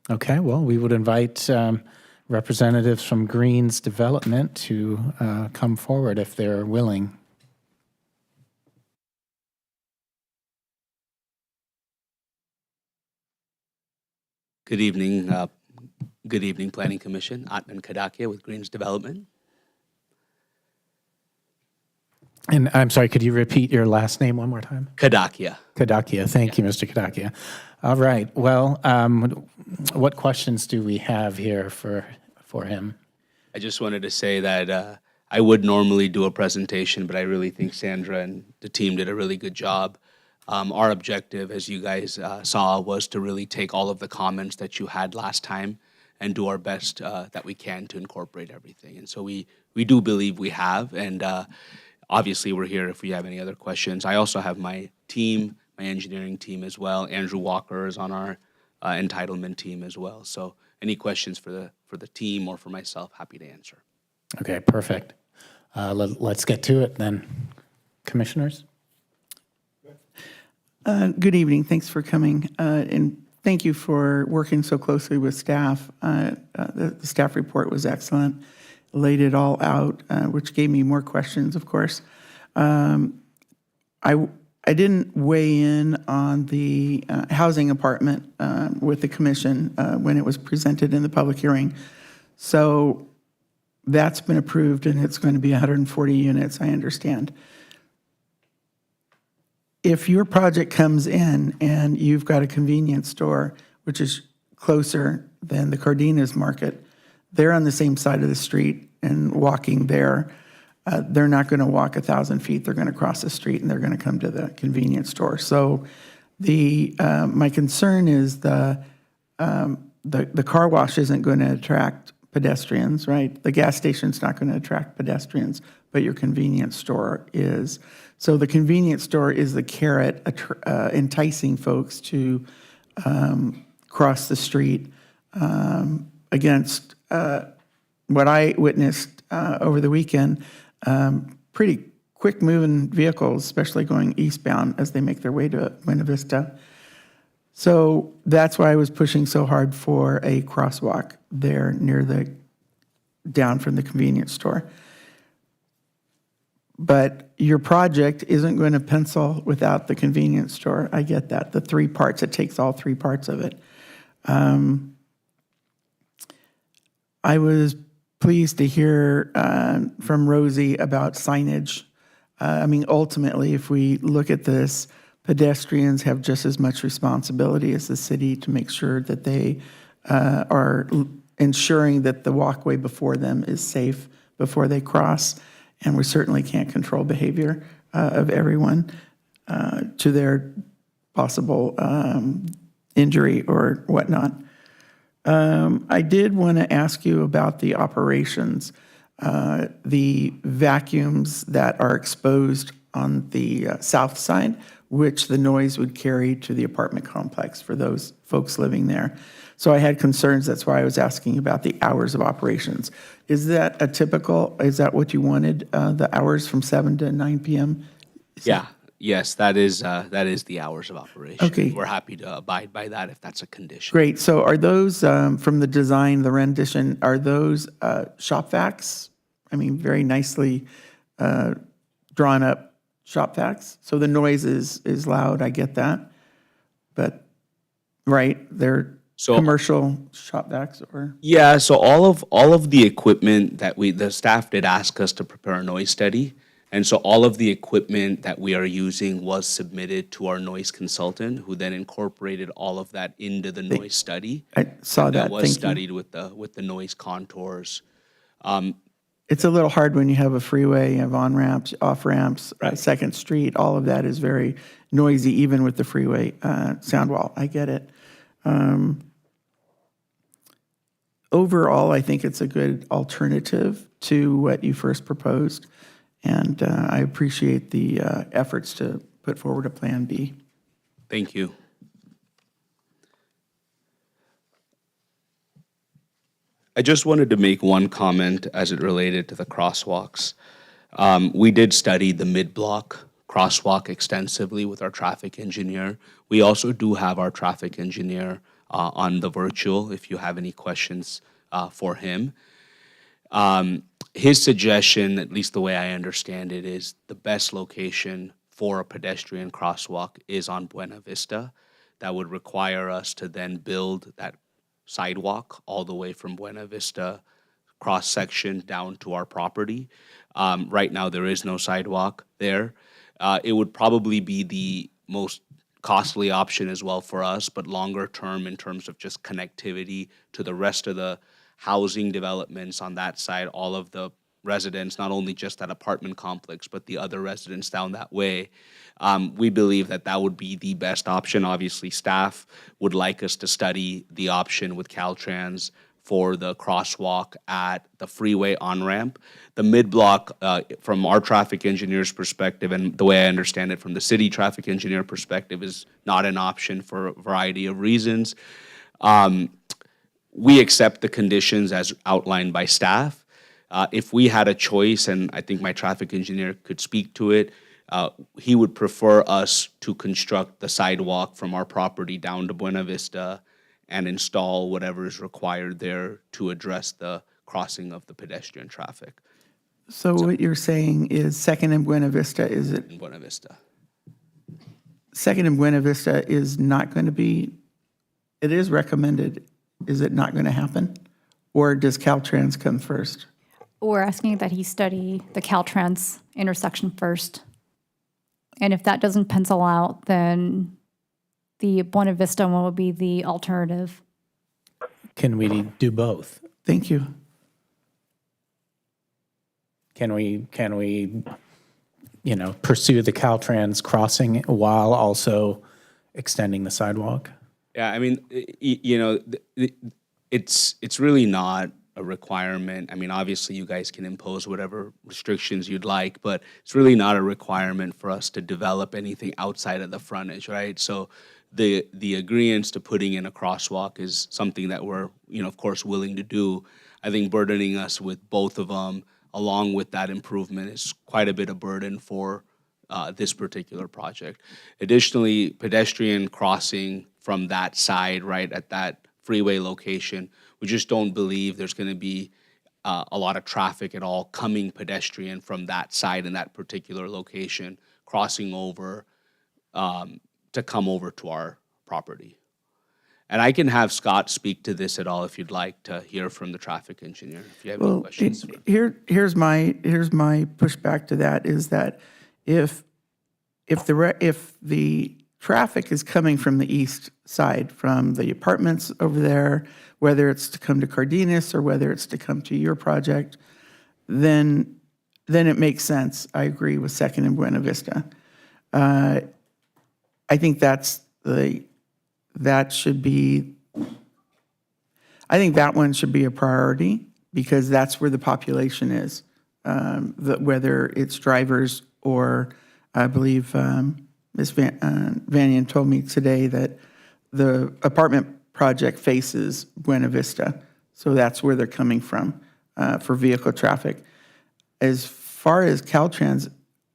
Okay, well, we would invite representatives from Greens Development to come forward if they're willing. Good evening. Good evening, Planning Commission. Atman Kadakia with Greens Development. And I'm sorry, could you repeat your last name one more time? Kadakia. Kadakia. Thank you, Mr. Kadakia. All right. Well, what questions do we have here for him? I just wanted to say that I would normally do a presentation, but I really think Sandra and the team did a really good job. Our objective, as you guys saw, was to really take all of the comments that you had last time and do our best that we can to incorporate everything. And so we do believe we have, and obviously we're here if we have any other questions. I also have my team, my engineering team as well. Andrew Walker is on our entitlement team as well. So any questions for the team or for myself, happy to answer. Okay, perfect. Let's get to it then. Commissioners? Good evening. Thanks for coming. And thank you for working so closely with staff. The staff report was excellent. Laid it all out, which gave me more questions, of course. I didn't weigh in on the housing apartment with the commission when it was presented in the public hearing. So that's been approved, and it's going to be 140 units, I understand. If your project comes in and you've got a convenience store, which is closer than the Cardenas Market, they're on the same side of the street and walking there. They're not going to walk 1,000 feet. They're going to cross the street and they're going to come to the convenience store. So my concern is the car wash isn't going to attract pedestrians, right? The gas station's not going to attract pedestrians, but your convenience store is. So the convenience store is the carrot enticing folks to cross the street against what I witnessed over the weekend, pretty quick-moving vehicles, especially going eastbound as they make their way to Buena Vista. So that's why I was pushing so hard for a crosswalk there near the down from the convenience store. But your project isn't going to pencil without the convenience store. I get that. The three parts, it takes all three parts of it. I was pleased to hear from Rosie about signage. I mean, ultimately, if we look at this, pedestrians have just as much responsibility as the city to make sure that they are ensuring that the walkway before them is safe before they cross. And we certainly can't control behavior of everyone to their possible injury or whatnot. I did want to ask you about the operations, the vacuums that are exposed on the south side, which the noise would carry to the apartment complex for those folks living there. So I had concerns, that's why I was asking about the hours of operations. Is that is that what you wanted, the hours from 7 to 9 p.m.? Yes, that is the hours of operation. Okay. We're happy to abide by that if that's a condition. Great, so are those, from the design, the rendition, are those shop vacs? I mean, very nicely drawn up shop vacs? So the noise is loud, I get that. But, right, they're commercial shop vacs or? Yeah, so all of the equipment that the staff did ask us to prepare a noise study. And so all of the equipment that we are using was submitted to our noise consultant, who then incorporated all of that into the noise study. I saw that, That was thank you. studied with the noise contours. It's a little hard when you have a freeway, you have on-ramps, off-ramps, Right. Second Street, all of that is very noisy, even with the freeway sound wall. I get it. Overall, I think it's a good alternative to what you first proposed, and I appreciate the efforts to put forward a Plan B. Thank you. I just wanted to make one comment as it related to the crosswalks. We did study the mid-block crosswalk extensively with our traffic engineer. We also do have our traffic engineer on the virtual if you have any questions for him. His suggestion, at least the way I understand it, is the best location for a pedestrian crosswalk is on Buena Vista. That would require us to then build that sidewalk all the way from Buena Vista cross-section down to our property. Right now, there is no sidewalk there. It would probably be the most costly option as well for us, but longer term in terms of just connectivity to the rest of the housing developments on that side, all of the residents, not only just that apartment complex, but the other residents down that way. We believe that that would be the best option. Obviously, staff would like us to study the option with Caltrans for the crosswalk at the freeway on-ramp. The mid-block, from our traffic engineer's perspective, and the way I understand it from the city traffic engineer perspective, is not an option for a variety of reasons. We accept the conditions as outlined by staff. If we had a choice, and I think my traffic engineer could speak to it, he would prefer us to construct the sidewalk from our property down to Buena Vista and install whatever is required there to address the crossing of the pedestrian traffic So what you're saying is Second and Buena Vista, is it, in Buena Vista. Second and Buena Vista is not going to be, it is recommended, is it not going to happen? Or does Caltrans come first? We're asking that he study the Caltrans intersection first. And if that doesn't pencil out, then the Buena Vista one would be the alternative. Can we do both? Thank you. Can we, pursue the Caltrans crossing while also extending the sidewalk? Yeah, I mean, it's really not a requirement. I mean, obviously, you guys can impose whatever restrictions you'd like, but it's really not a requirement for us to develop anything outside of the frontage, right? So the agreeance to putting in a crosswalk is something that we're, of course, willing to do. I think burdening us with both of them, along with that improvement, is quite a bit of burden for this particular project. Additionally, pedestrian crossing from that side, right at that freeway location, we just don't believe there's going to be a lot of traffic at all coming pedestrian from that side in that particular location, crossing over to come over to our property. And I can have Scott speak to this at all if you'd like to hear from the traffic engineer, if you have any Well, questions. here's my pushback to that is that if the traffic is coming from the east side, from the apartments over there, whether it's to come to Cardenas or whether it's to come to your project, then it makes sense. I agree with Second and Buena Vista. I think that should be, I think that one should be a priority because that's where the population is. Whether it's drivers or, I believe Ms. Vanian told me today that the apartment project faces Buena Vista. So that's where they're coming from for vehicle traffic. As far as Caltrans,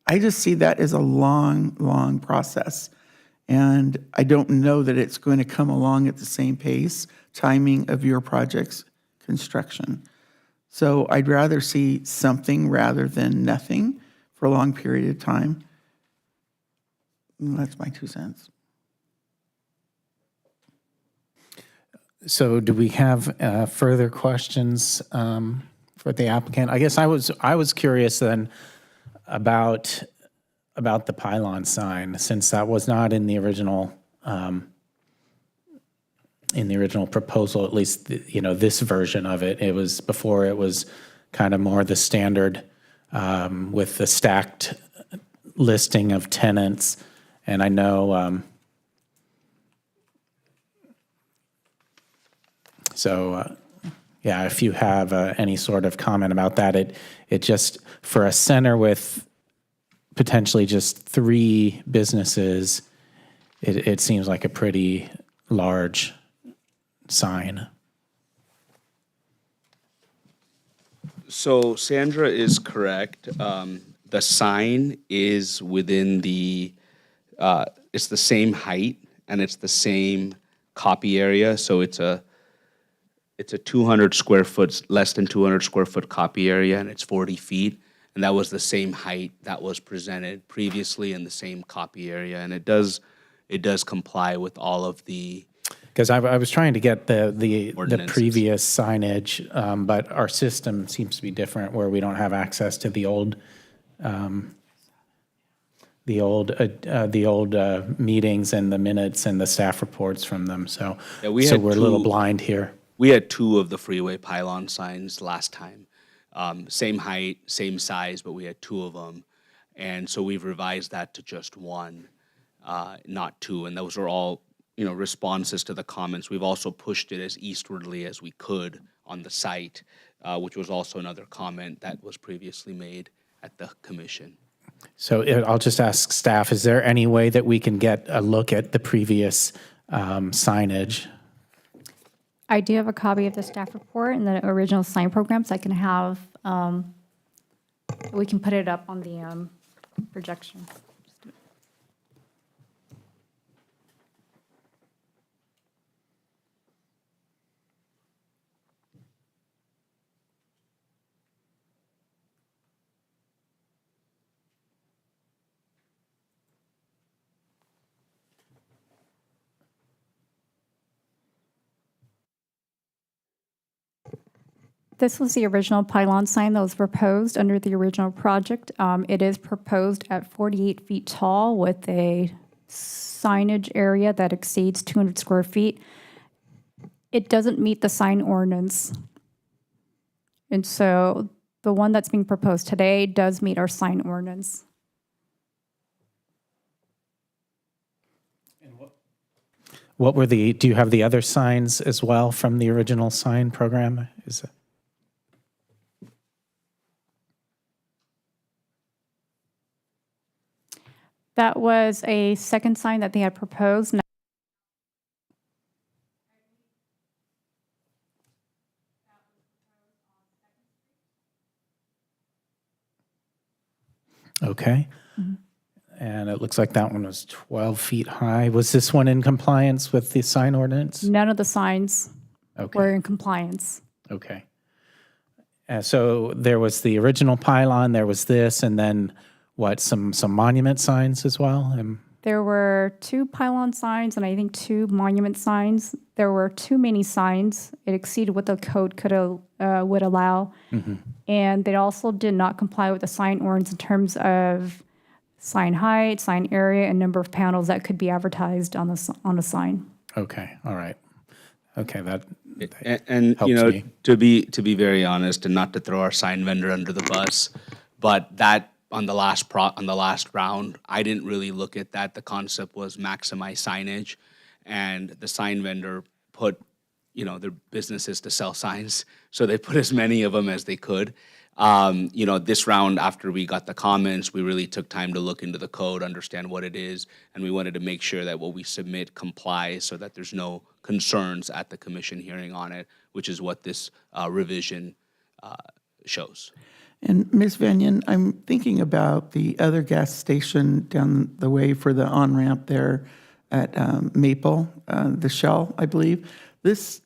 I just see that as a long, long process. And I don't know that it's going to come along at the same pace, timing of your project's construction. So I'd rather see something rather than nothing for a long period of time. That's my 2 cents. So do we have further questions for the applicant? I guess I was curious then about the pylon sign, since that was not in the original proposal, at least this version of it. It was before. It was kind of more the standard with the stacked listing of tenants, and I know. Yeah, if you have any sort of comment about that, it just, for a center with potentially just 3 businesses, it seems like a pretty large sign. So Sandra is correct. The sign is within it's the same height and it's the same copy area. So it's a 200 square foot, less than 200 square foot copy area, and it's 40 feet. And that was the same height that was presented previously in the same copy area. And it does comply with all of the. Because I was trying to get the Ordinances. previous signage, but our system seems to be different where we don't have access to the old meetings and the minutes and the staff reports from them. So, Yeah, we so had we're a little two- blind here. We had 2 of the freeway pylon signs last time. Same height, same size, but we had 2 of them. And so we've revised that to just 1, not 2. And those are all, responses to the comments. We've also pushed it as eastwardly as we could on the site, which was also another comment that was previously made at the commission. So I'll just ask staff, is there any way that we can get a look at the previous signage? I do have a copy of the staff report and the original sign programs. I can have, we can put it up on the projection. This was the original pylon sign that was proposed under the original project. It is proposed at 48 feet tall with a signage area that exceeds 200 square feet. It doesn't meet the sign ordinance. And so the one that's being proposed today does meet our sign ordinance. What were do you have the other signs as well from the original sign program? That was a second sign that they had proposed. Okay. And it looks like that one was 12 feet high. Was this one in compliance with the sign ordinance? None of the signs Okay. were in compliance. Okay. So there was the original pylon, there was this, and then what, some monument signs as well? There were 2 pylon signs and I think 2 monument signs. There were too many signs. It exceeded what the code would allow. And they also did not comply with the sign ordinance in terms of sign height, sign area, and number of panels that could be advertised on a sign. Okay, all right. Okay, that And helps you know, me. to be very honest, and not to throw our sign vendor under the bus, but that on the last round, I didn't really look at that. The concept was maximize signage, and the sign vendor put, you know, their business is to sell signs, so they put as many of them as they could. You know, this round, after we got the comments, we really took time to look into the code, understand what it is, and we wanted to make sure that what we submit complies so that there's no concerns at the commission hearing on it, which is what this revision shows. And Ms. Vanyan, I'm thinking about the other gas station down the way for the on-ramp there at Maple, the Shell, I believe.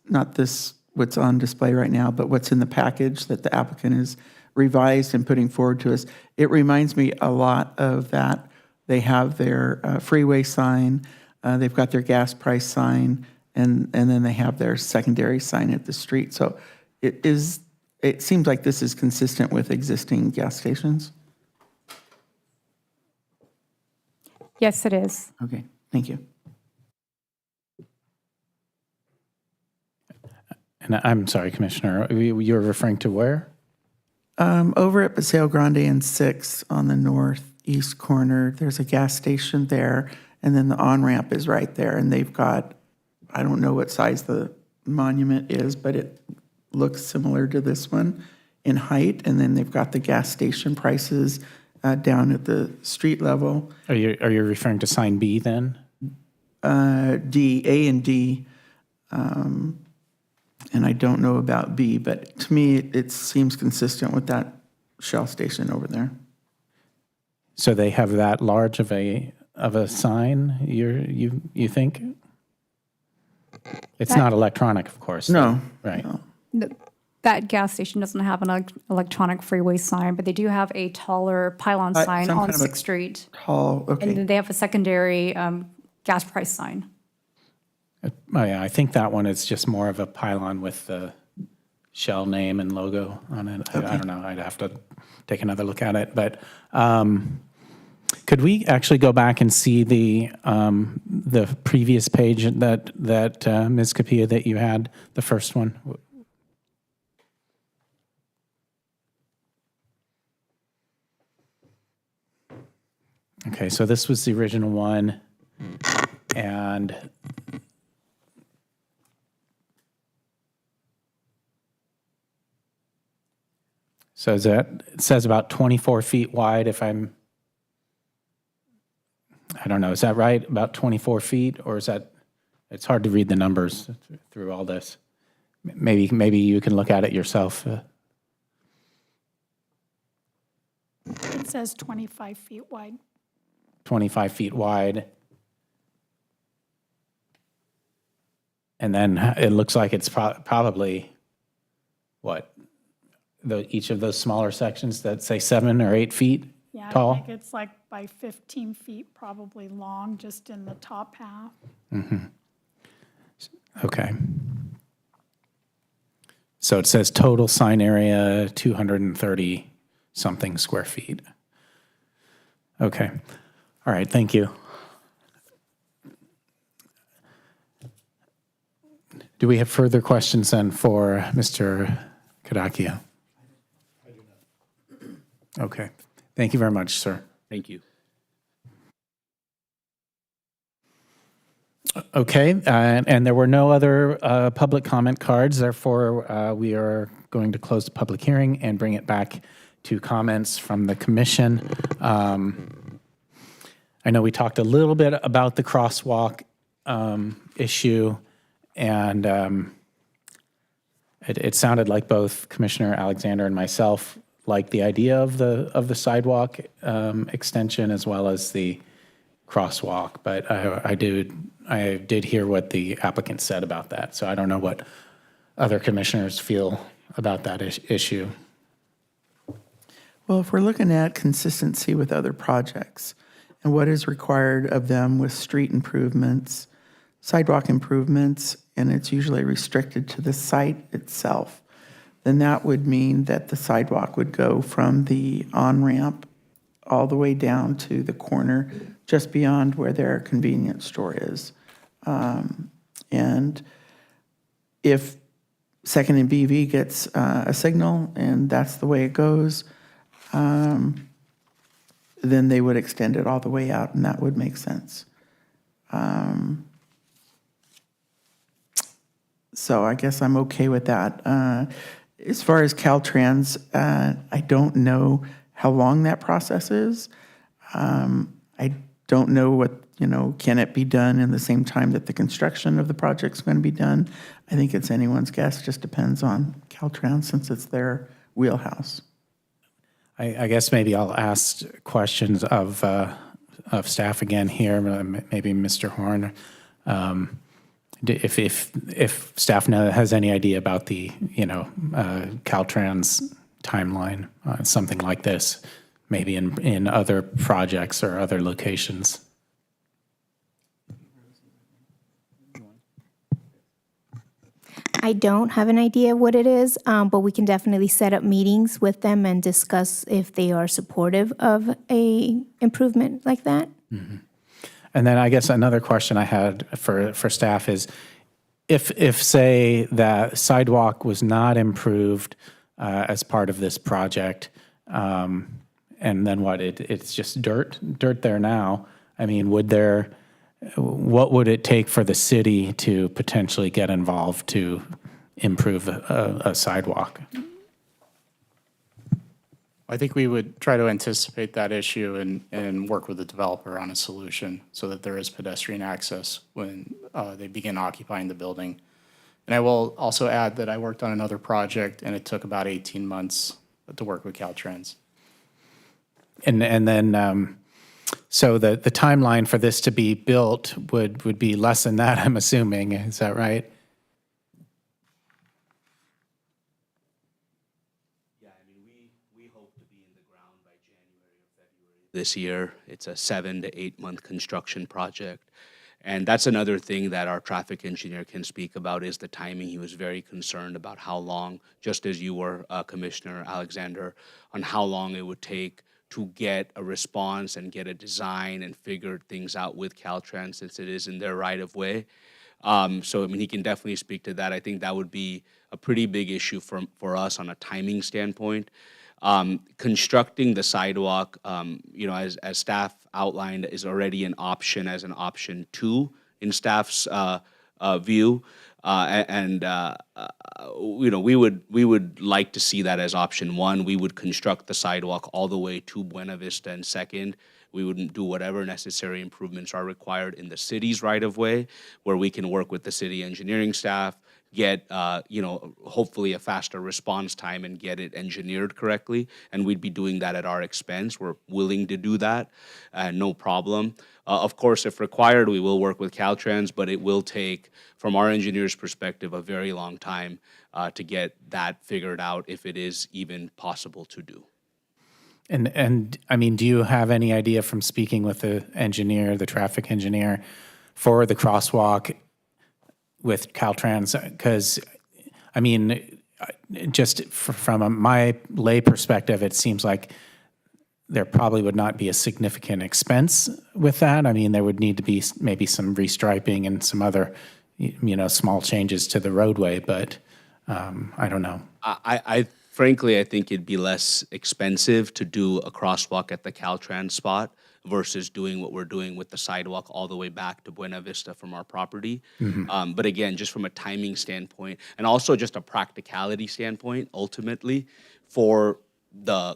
Not this, what's on display right now, but what's in the package that the applicant is revised and putting forward to us. It reminds me a lot of that. They have their freeway sign, they've got their gas price sign, and then they have their secondary sign at the street. So it seems like this is consistent with existing gas stations. Yes, it is. Okay, thank you. And I'm sorry, Commissioner, you're referring to where? Over at Paseo Grande and 6 on the northeast corner, there's a gas station there, and then the on-ramp is right there, and they've got, I don't know what size the monument is, but it looks similar to this one in height, and then they've got the gas station prices down at the street level. Are you referring to sign B then? D, A and D, and I don't know about B, but to me, it seems consistent with that Shell station over there. So they have that large of a sign, you think? It's not electronic, of course. No. Right. That gas station doesn't have an electronic freeway sign, but they do have a taller pylon sign some on kind of a 6th Street. Tall, And okay. then they have a secondary gas price sign. Yeah, I think that one is just more of a pylon with the Shell name and logo on it. I don't know, I'd have to take another look at it. But could we actually go back and see the previous page that Ms. Capilla, that you had, the first one? Okay, so this was the original one, and so is that, it says about 24 feet wide if I don't know, is that right? About 24 feet, or is that, it's hard to read the numbers through all this. Maybe you can look at it yourself. It says 25 feet wide. 25 feet wide. And then it looks like it's probably, what, each of those smaller sections that say 7 or 8 feet Yeah, tall? I think it's like by 15 feet probably long, just in the top half. Okay. So it says total sign area, 230 something square feet. Okay. All right, thank you. Do we have further questions then for Mr. Kadakia? I do not. Okay. Thank you very much, sir. Thank you. Okay, and there were no other public comment cards, therefore we are going to close the public hearing and bring it back to comments from the commission. I know we talked a little bit about the crosswalk issue, and it sounded like both Commissioner Alexander and myself liked the idea of the sidewalk extension as well as the crosswalk, but I did hear what the applicant said about that, so I don't know what other commissioners feel about that issue. Well, if we're looking at consistency with other projects and what is required of them with street improvements, sidewalk improvements, and it's usually restricted to the site itself, then that would mean that the sidewalk would go from the on-ramp all the way down to the corner just beyond where their convenience store is. And if Second and BV gets a signal and that's the way it goes, then they would extend it all the way out, and that would make sense. So I guess I'm okay with that. As far as Caltrans, I don't know how long that process is. I don't know what, can it be done in the same time that the construction of the project's going to be done? I think it's anyone's guess, just depends on Caltrans since it's their wheelhouse. I guess maybe I'll ask questions of staff again here, maybe Mr. Horn. If staff has any idea about the, Caltrans timeline, something like this, maybe in other projects or other locations. I don't have an idea what it is, but we can definitely set up meetings with them and discuss if they are supportive of a improvement like that. And then I guess another question I had for staff is, if say that sidewalk was not improved as part of this project, and then what? It's just dirt there now. I mean, what would it take for the city to potentially get involved to improve a sidewalk? I think we would try to anticipate that issue and work with the developer on a solution so that there is pedestrian access when they begin occupying the building. And I will also add that I worked on another project and it took about 18 months to work with Caltrans. And then, so the timeline for this to be built would be less than that, I'm assuming. Is that right? Yeah, I mean, we hope to be in the ground by January or February this year. It's a 7 to 8 month construction project. And that's another thing that our traffic engineer can speak about is the timing. He was very concerned about how long, just as you were, Commissioner Alexander, on how long it would take to get a response and get a design and figure things out with Caltrans since it is in their right of way. So, I mean, he can definitely speak to that. I think that would be a pretty big issue for us on a timing standpoint. Constructing the sidewalk, as staff outlined, is already an option as an option 2 in staff's view. We would like to see that as option 1. We would construct the sidewalk all the way to Buena Vista and Second. We would do whatever necessary improvements are required in the city's right-of-way, where we can work with the city engineering staff, get, hopefully a faster response time and get it engineered correctly. And we'd be doing that at our expense. We're willing to do that, no problem. Of course, if required, we will work with Caltrans, but it will take, from our engineer's perspective, a very long time to get that figured out if it is even possible to do. And I mean, do you have any idea from speaking with the engineer, the traffic engineer, for the crosswalk with Caltrans? Because, I mean, just from my lay perspective, it seems like there probably would not be a significant expense with that. I mean, there would need to be maybe some restriping and some other, small changes to the roadway, but I don't know. Frankly, I think it'd be less expensive to do a crosswalk at the Caltrans spot versus doing what we're doing with the sidewalk all the way back to Buena Vista from our property. But again, just from a timing standpoint and also just a practicality standpoint, ultimately, for the,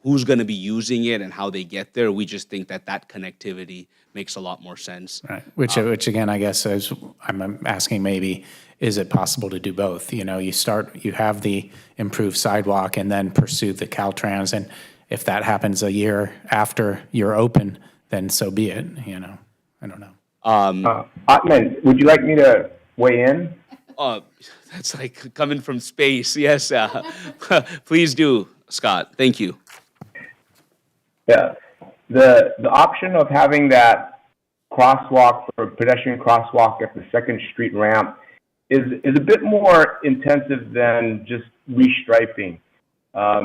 who's going to be using it and how they get there, we just think that connectivity makes a lot more sense. Right. Which again, I guess I'm asking maybe, is it possible to do both? You have the improved sidewalk and then pursue the Caltrans, and if that happens a year after you're open, then so be it, I don't know. Atman, would you like me to weigh in? That's like coming from space. Yes, please do. Scott, thank you. Yeah, the option of having that crosswalk or pedestrian crosswalk at the Second Street ramp is a bit more intensive than just restriping.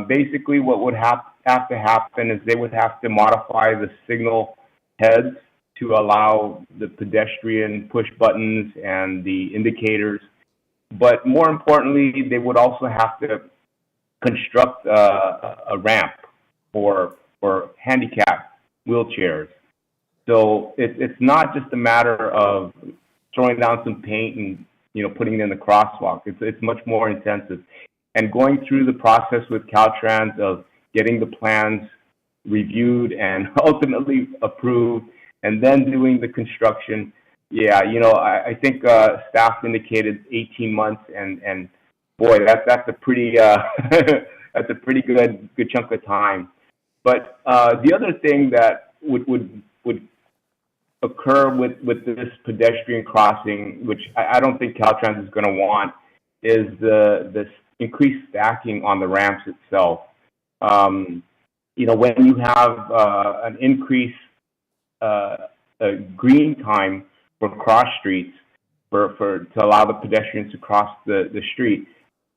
Basically, what would have to happen is they would have to modify the signal heads to allow the pedestrian push buttons and the indicators. But more importantly, they would also have to construct a ramp for handicap wheelchairs. So it's not just a matter of throwing down some paint and putting it in the crosswalk. It's much more intensive. And going through the process with Caltrans of getting the plans reviewed and ultimately approved, and then doing the construction. Yeah, I think staff indicated 18 months, and boy, that's a pretty that's a pretty good chunk of time. But the other thing that would occur with this pedestrian crossing, which I don't think Caltrans is going to want, is this increased stacking on the ramps itself. When you have an increased green time for cross streets to allow the pedestrians to cross the street,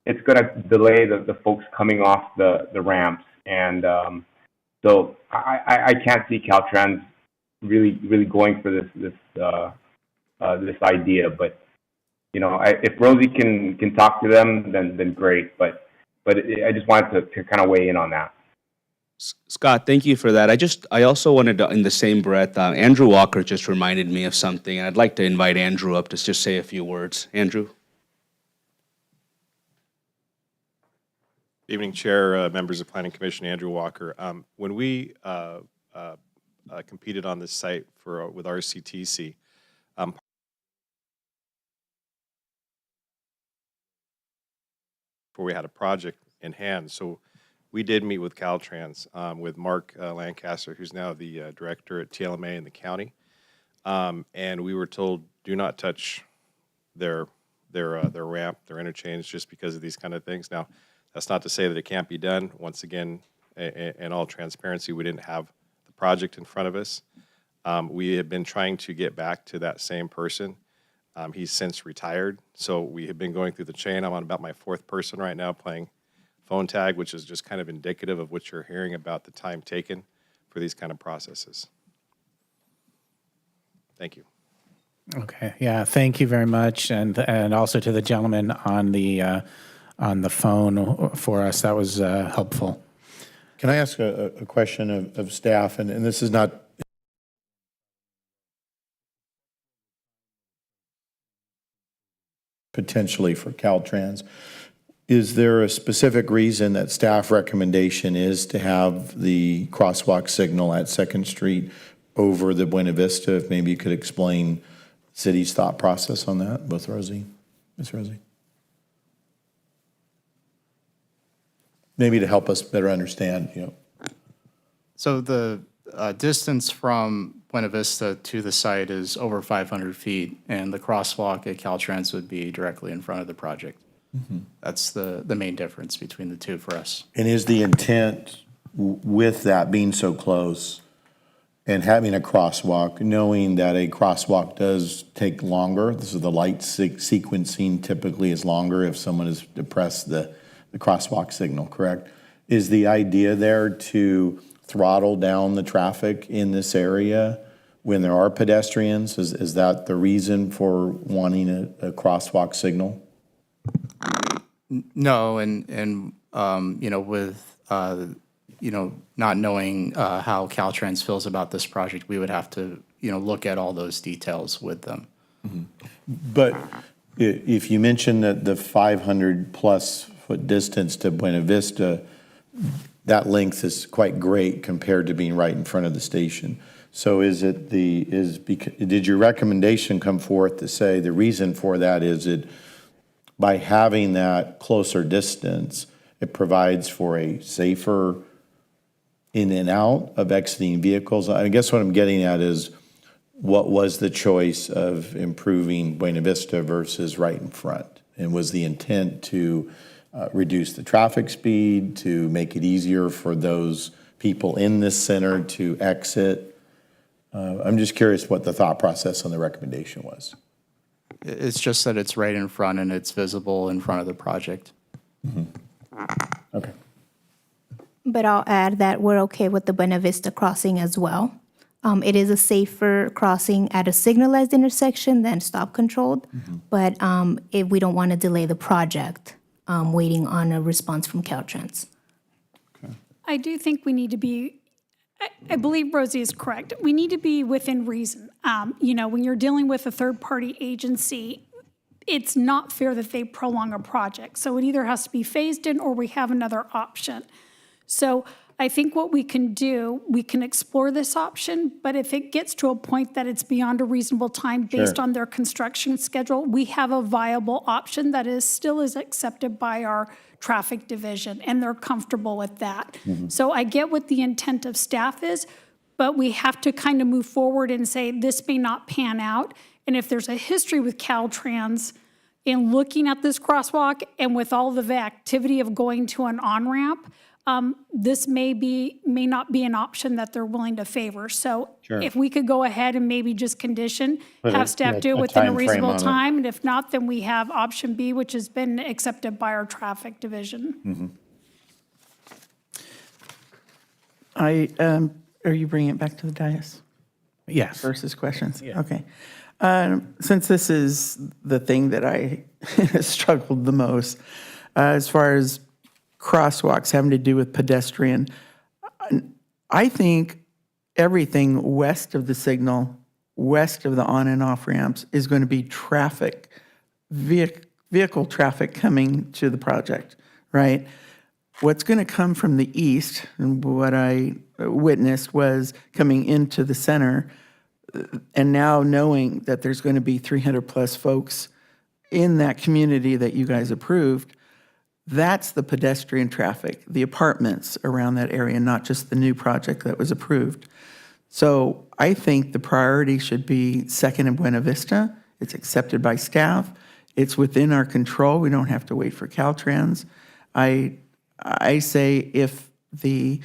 it's going to delay the folks coming off the ramps. And so I can't see Caltrans really going for this idea. But if Rosie can talk to them, then great. But I just wanted to kind of weigh in on that. Scott, thank you for that. I also wanted to, in the same breath, Andrew Walker just reminded me of something, and I'd like to invite Andrew up to just say a few words. Andrew? Evening, Chair, members of Planning Commission, Andrew Walker. When we competed on this site with RCTC, where we had a project in hand, so we did meet with Caltrans, with Mark Lancaster, who's now the director at TLMA in the county, and we were told, do not touch their ramp, their interchange, just because of these kind of things. Now, that's not to say that it can't be done. Once again, in all transparency, we didn't have the project in front of us. We have been trying to get back to that same person. He's since retired, so we have been going through the chain. I'm on about my fourth person right now playing phone tag, which is just kind of indicative of what you're hearing about the time taken for these kind of processes. Thank you. Okay, yeah, thank you very much, and also to the gentleman on the phone for us. That was helpful. Can I ask a question of staff? And this is not potentially for Caltrans. Is there a specific reason that staff recommendation is to have the crosswalk signal at Second Street over the Buena Vista? If maybe you could explain city's thought process on that, both Rosie, Ms. Rosie. Maybe to help us better understand, So the distance from Buena Vista to the site is over 500 feet, and the crosswalk at Caltrans would be directly in front of the project. Mm-hmm. That's the main difference between the two for us. And is the intent with that being so close and having a crosswalk, knowing that a crosswalk does take longer? This is the light sequencing typically is longer if someone has depressed the crosswalk signal, correct? Is the idea there to throttle down the traffic in this area when there are pedestrians? Is that the reason for wanting a crosswalk signal? No, and with not knowing how Caltrans feels about this project, we would have to look at all those details with them. Mm-hmm. But if you mention that the 500 plus foot distance to Buena Vista, that length is quite great compared to being right in front of the station. So did your recommendation come forth to say the reason for that is by having that closer distance, it provides for a safer in and out of exiting vehicles? I guess what I'm getting at is, what was the choice of improving Buena Vista versus right in front? And was the intent to reduce the traffic speed, to make it easier for those people in this center to exit? I'm just curious what the thought process on the recommendation was. It's just that it's right in front and it's visible in front of the project. Okay. But I'll add that we're okay with the Buena Vista crossing as well. It is a safer crossing at a signalized intersection than stop controlled, but if we don't want to delay the project, waiting on a response from Caltrans. I do think we need to be, I believe Rosie is correct. We need to be within reason. You know, when you're dealing with a third-party agency, it's not fair that they prolong a project. So it either has to be phased in or we have another option. So I think what we can do, we can explore this option, but if it gets to a point that it's beyond a reasonable time based Sure. on their construction schedule, we have a viable option that is still is accepted by our traffic division, and they're comfortable with that. So I get what the intent of staff is, but we have to kind of move forward and say, this may not pan out. And if there's a history with Caltrans in looking at this crosswalk and with all the activity of going to an on-ramp, this may not be an option that they're willing to favor. So if we could go ahead and maybe just condition, have staff do it within a reasonable time, and if not, then we have option B, which has been accepted by our traffic division. Are you bringing it back to the dais Yes. versus questions? Okay. Since this is the thing that I struggled the most, as far as crosswalks having to do with pedestrian, I think everything west of the signal, west of the on and off ramps is going to be traffic, vehicle traffic coming to the project, right? What's going to come from the east, and what I witnessed was coming into the center, and now knowing that there's going to be 300 plus folks in that community that you guys approved, that's the pedestrian traffic, the apartments around that area, not just the new project that was approved. So I think the priority should be Second and Buena Vista. It's accepted by staff. It's within our control. We don't have to wait for Caltrans. I say if the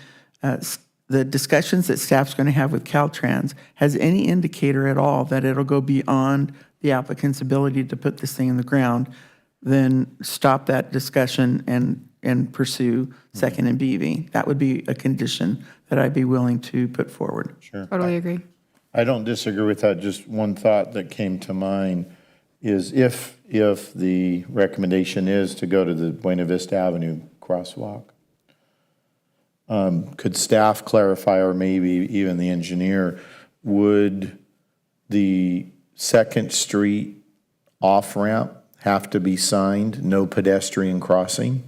discussions that staff's going to have with Caltrans has any indicator at all that it'll go beyond the applicant's ability to put this thing in the ground, then stop that discussion and pursue Second and BV. That would be a condition that I'd be willing to put forward. Sure. Totally agree. I don't disagree with that. Just one thought that came to mind is if the recommendation is to go to the Buena Vista Avenue crosswalk, could staff clarify, or maybe even the engineer, would the Second Street off-ramp have to be signed, no pedestrian crossing,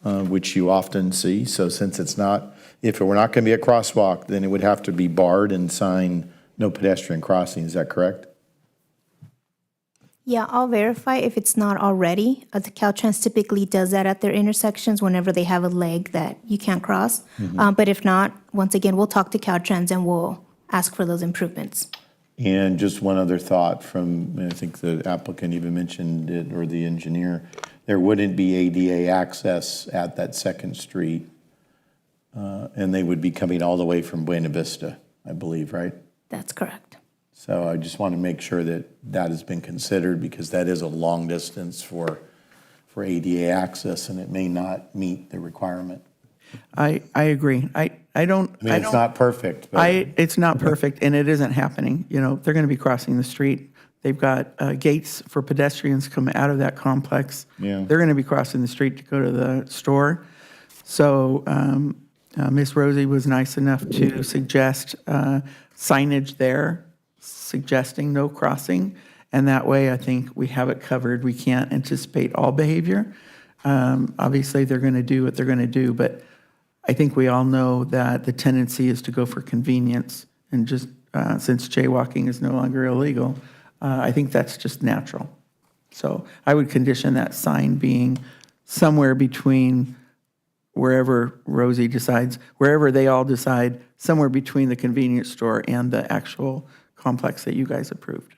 which you often see? So since it's not, if it were not going to be a crosswalk, then it would have to be barred and signed, no pedestrian crossing. Is that correct? Yeah, I'll verify if it's not already. The Caltrans typically does that at their intersections whenever they have a leg that you can't cross. But if not, once again, we'll talk to Caltrans and we'll ask for those improvements. And just one other thought from, I think the applicant even mentioned it, or the engineer, there wouldn't be ADA access at that Second Street, and they would be coming all the way from Buena Vista, I believe, right? That's correct. So I just want to make sure that that has been considered, because that is a long distance for ADA access, and it may not meet the requirement. I agree. I don't. I mean, it's not perfect, but It's not perfect, and it isn't happening. You know, they're going to be crossing the street. They've got gates for pedestrians come out of that complex. Yeah. They're going to be crossing the street to go to the store. So Miss Rosie was nice enough to suggest signage there, suggesting no crossing. And that way, I think we have it covered. We can't anticipate all behavior. Obviously, they're going to do what they're going to do, but I think we all know that the tendency is to go for convenience, and just since jaywalking is no longer illegal, I think that's just natural. So I would condition that sign being somewhere between wherever Rosie decides, wherever they all decide, somewhere between the convenience store and the actual complex that you guys approved,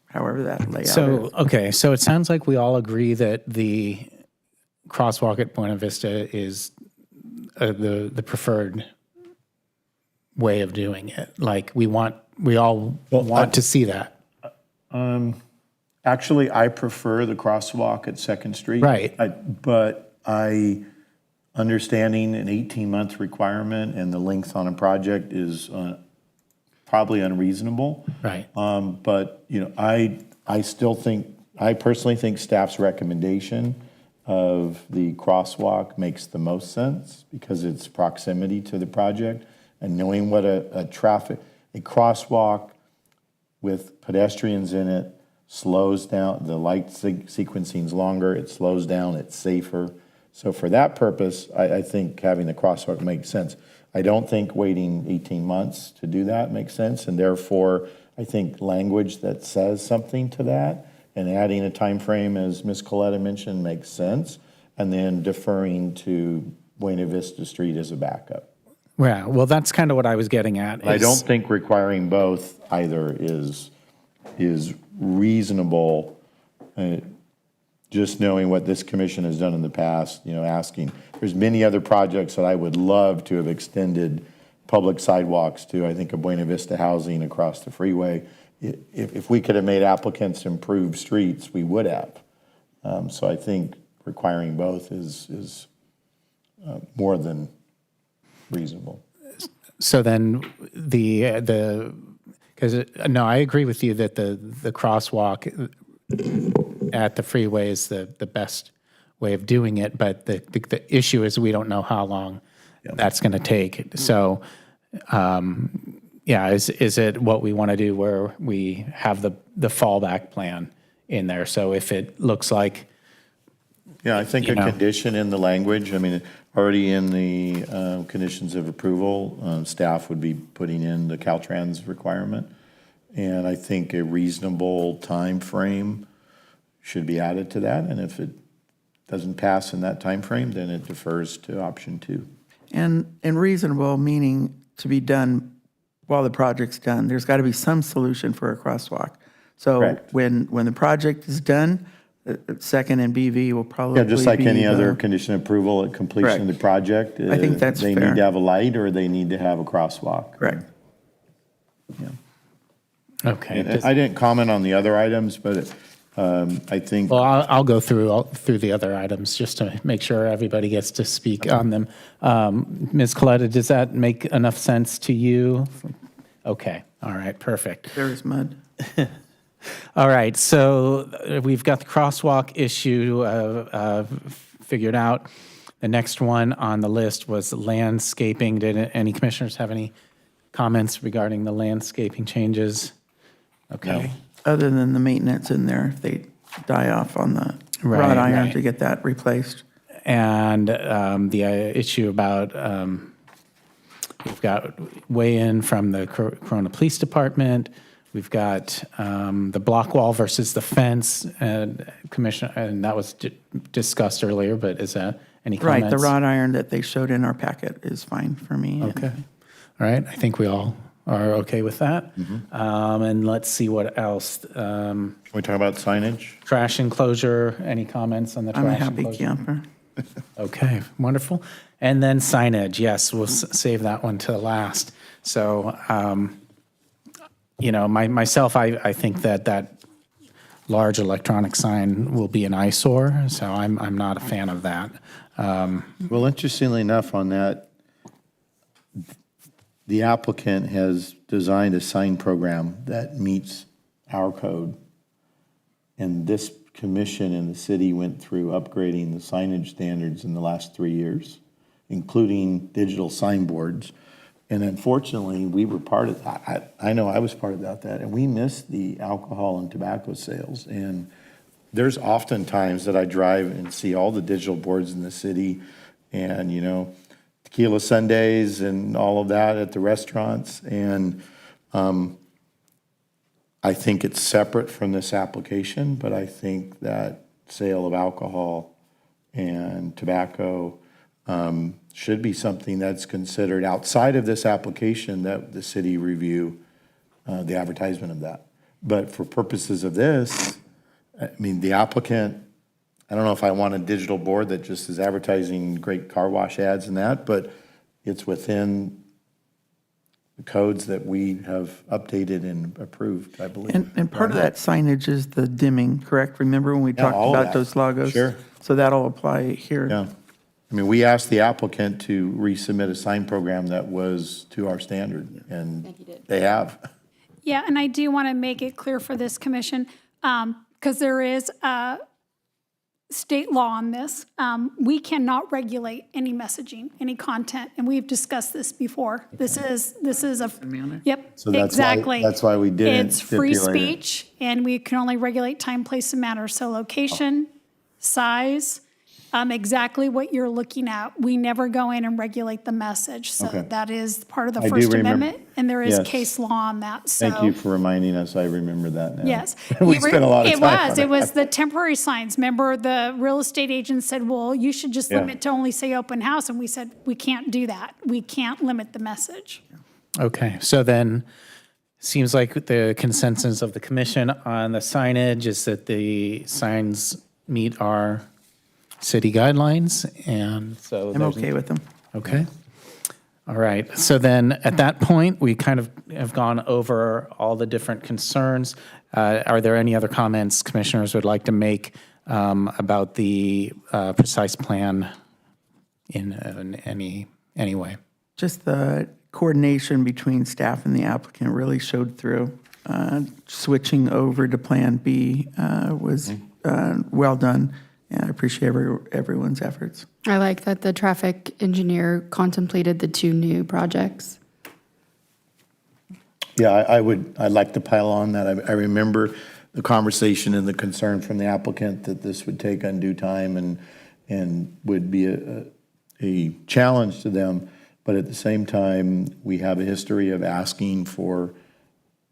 however that layout is. So, okay, so it sounds like we all agree that the crosswalk at Buena Vista is the preferred way of doing it. Like, we all want to see that. Actually, I prefer the crosswalk at Second Street. Right. But understanding an 18-month requirement and the length on a project is probably unreasonable. Right. But, I personally think staff's recommendation of the crosswalk makes the most sense because it's proximity to the project and knowing what a crosswalk with pedestrians in it slows down, the light sequencing's longer, it slows down, it's safer. So for that purpose, I think having the crosswalk makes sense. I don't think waiting 18 months to do that makes sense, and therefore, I think language that says something to that and adding a time frame, as Ms. Coletta mentioned, makes sense, and then deferring to Buena Vista Street as a backup. Yeah, well, that's kind of what I was getting at. I don't think requiring both either is reasonable, just knowing what this commission has done in the past, asking. There's many other projects that I would love to have extended public sidewalks to. I think of Buena Vista Housing across the freeway. If we could have made applicants improve streets, we would have. So I think requiring both is more than reasonable. So then because, no, I agree with you that the crosswalk at the freeway is the best way of doing it, but the issue is we don't know how long that's going to take. So, is it what we want to do where we have the fallback plan in there? So if it looks like, Yeah, I think a condition in the language, already in the conditions of approval, staff would be putting in the Caltrans requirement. And I think a reasonable time frame should be added to that. And if it doesn't pass in that time frame, then it defers to option 2. And reasonable meaning to be done while the project's done. There's got to be some solution for a crosswalk. So Correct. when the project is done, second and BV will probably Yeah, just like be any the- other condition of approval at completion of the project. I think that's They fair. need to have a light or they need to have a crosswalk. Correct. okay. And I didn't comment on the other items, but I think, Well, I'll go through the other items just to make sure everybody gets to speak on them. Ms. Coletta, does that make enough sense to you? Okay, all right, perfect. There's mud. All right, so we've got the crosswalk issue figured out. The next one on the list was landscaping. Did any commissioners have any comments regarding the landscaping changes? Okay. Other than the maintenance in there, if they die off on the Right, wrought iron right. to get that replaced. And the issue about, we've got weigh-in from the Corona Police Department. We've got the block wall versus the fence, and Commissioner, and that was discussed earlier, but is that any comments? Right, the wrought iron that they showed in our packet is fine for me. Okay. All right, I think we all are okay with that. And let's see what else. can we talk about signage? Trash enclosure, any comments on the trash I'm a enclosure? happy camper. Okay, wonderful. And then signage, yes, we'll save that one to last. So, myself, I think that large electronic sign will be an eyesore, so I'm not a fan of that. Well, interestingly enough on that, the applicant has designed a sign program that meets our code. And this commission and the city went through upgrading the signage standards in the last 3 years, including digital signboards. And unfortunately, we were part of that. I know I was part of that, and we missed the alcohol and tobacco sales. And there's often times that I drive and see all the digital boards in the city and, tequila sundaes and all of that at the restaurants. And I think it's separate from this application, but I think that sale of alcohol and tobacco should be something that's considered outside of this application, that the city review the advertisement of that. But for purposes of this, the applicant I don't know if I want a digital board that just is advertising great car wash ads and that, but it's within the codes that we have updated and approved, I believe. And part of that signage is the dimming, correct? Remember when we talked all of about that. those logos? Sure. So that'll apply here. Yeah. I mean, we asked the applicant to resubmit a sign program that was to our standard, and they have. Yeah, and I do want to make it clear for this commission, because there is state law on this. We cannot regulate any messaging, any content, and we've discussed this before. This is a, yep, So exactly. that's why we didn't It's free stipulate it. speech, and we can only regulate time, place, and manner. So location, size, exactly what you're looking at. We never go in and regulate the message. So Okay. that is part of the I do First remember- Amendment, and there is Yes. case law on that, so. Thank you for reminding us. I remember that now. Yes. We You were- spent a lot of time on It was the temporary signs. Remember, the real estate agent said, well, you should just Yeah. limit to only say open house. And we said, we can't do that. We can't limit the message. Okay, so then, seems like the consensus of the commission on the signage is that the signs meet our city guidelines, and so. I'm okay with them. Okay. All right. So then, at that point, we kind of have gone over all the different concerns. Are there any other comments commissioners would like to make about the precise plan in any way? Just the coordination between staff and the applicant really showed through. Switching over to Plan B was well done, and I appreciate everyone's efforts. I like that the traffic engineer contemplated the 2 new projects. Yeah, I'd like to pile on that. I remember the conversation and the concern from the applicant that this would take undue time and would be a challenge to them. But at the same time, we have a history of asking for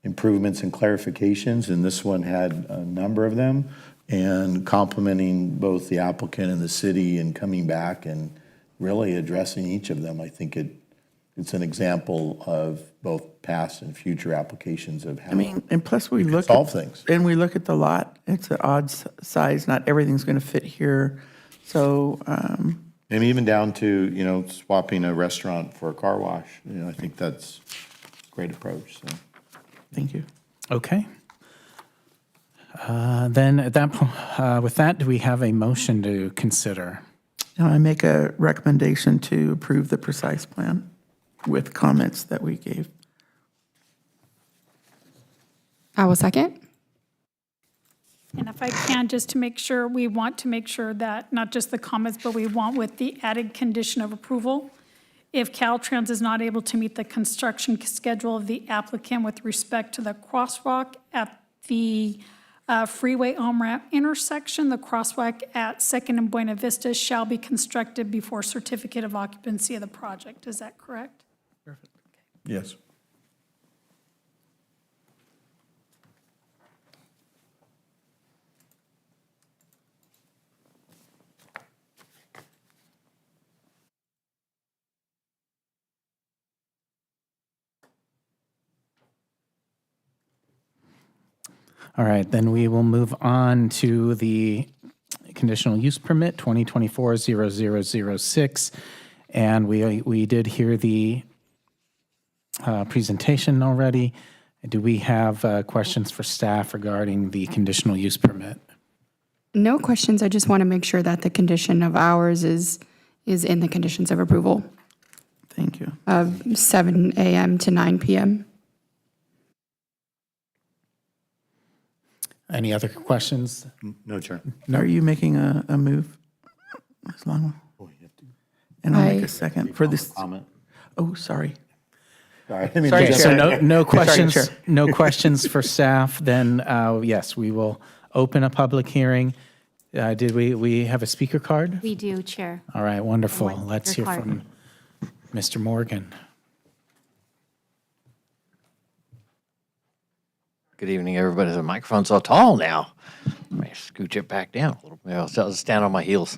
improvements and clarifications, and this one had a number of them, and complimenting both the applicant and the city and coming back and really addressing each of them. I think it's an example of both past and future applications of how. I mean, and plus we look solve at things. and we look at the lot. It's an odd size. Not everything's going to fit here. So And even down to, swapping a restaurant for a car wash. I think that's a great approach, so. thank you. Okay. Then at that point, with that, do we have a motion to consider? Now I make a recommendation to approve the precise plan with comments that we gave. I will second. And if I can, just to make sure, we want to make sure that not just the comments, but we want with the added condition of approval, if Caltrans is not able to meet the construction schedule of the applicant with respect to the crosswalk at the freeway on-ramp intersection, the crosswalk at Second and Buena Vista shall be constructed before certificate of occupancy of the project. Is that correct? Yes. All right, then we will move on to the conditional use permit, 2024-0006. And we did hear the presentation already. Do we have questions for staff regarding the conditional use permit? No questions. I just want to make sure that the condition of hours is in the conditions of approval Thank you. of 7 a.m. to 9 p.m. Any other questions? No, Chair. Are you making a move? Ms. Longwell? And I'll make a second for this. Comment. Oh, sorry. Sorry. I mean, Sorry, Okay, Chair. so no questions, Chair. no questions for staff, then yes, we will open a public hearing. Did we have a speaker card? We do, Chair. All right, wonderful. One Let's speaker hear card. from Mr. Morgan. Good evening, everybody. The microphone's so tall now. Let me scooch it back down a little bit. I'll stand on my heels.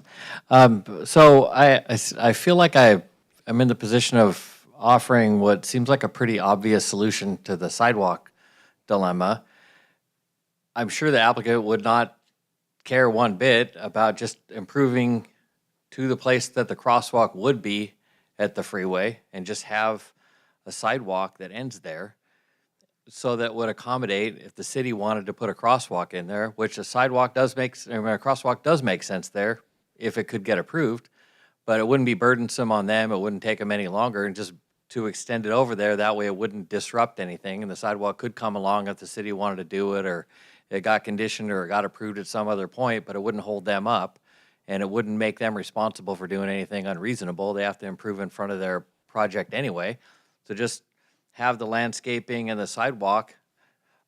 So I feel like I'm in the position of offering what seems like a pretty obvious solution to the sidewalk dilemma. I'm sure the applicant would not care one bit about just improving to the place that the crosswalk would be at the freeway and just have a sidewalk that ends there, so that would accommodate if the city wanted to put a crosswalk in there, which a crosswalk does make sense there if it could get approved, but it wouldn't be burdensome on them. It wouldn't take them any longer, and just to extend it over there, that way it wouldn't disrupt anything, and the sidewalk could come along if the city wanted to do it, or it got conditioned or it got approved at some other point, but it wouldn't hold them up, and it wouldn't make them responsible for doing anything unreasonable. They have to improve in front of their project anyway. So just have the landscaping and the sidewalk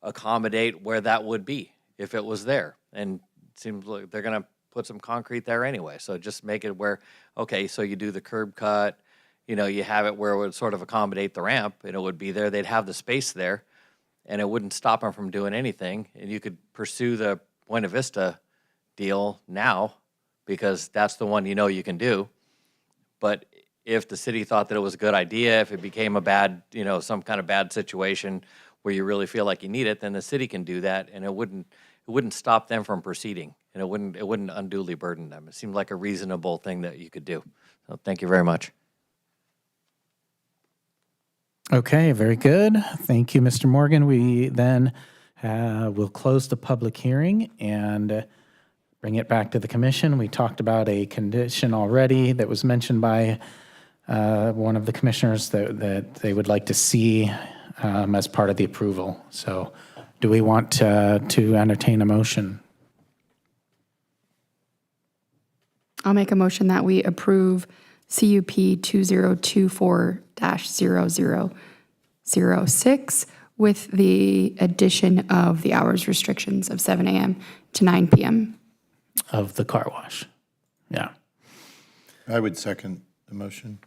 accommodate where that would be if it was there. And it seems like they're going to put some concrete there anyway. So just make it where, okay, so you do the curb cut, you know, you have it where it would sort of accommodate the ramp, and it would be there. They'd have the space there, and it wouldn't stop them from doing anything. And you could pursue the Buena Vista deal now, because that's the one you know you can do. But if the city thought that it was a good idea, if it became a bad, you know, some kind of bad situation where you really feel like you need it, then the city can do that, and it wouldn't stop them from proceeding, and it wouldn't unduly burden them. It seemed like a reasonable thing that you could do. So thank you very much. Okay, very good. Thank you, Mr. Morgan. We then will close the public hearing and bring it back to the commission. We talked about a condition already that was mentioned by one of the commissioners that they would like to see as part of the approval. So do we want to entertain a motion? I'll make a motion that we approve CUP 2024-0006 with the addition of the hours restrictions of 7 a.m. to 9 p.m. Of the car wash. Yeah. I would second the motion.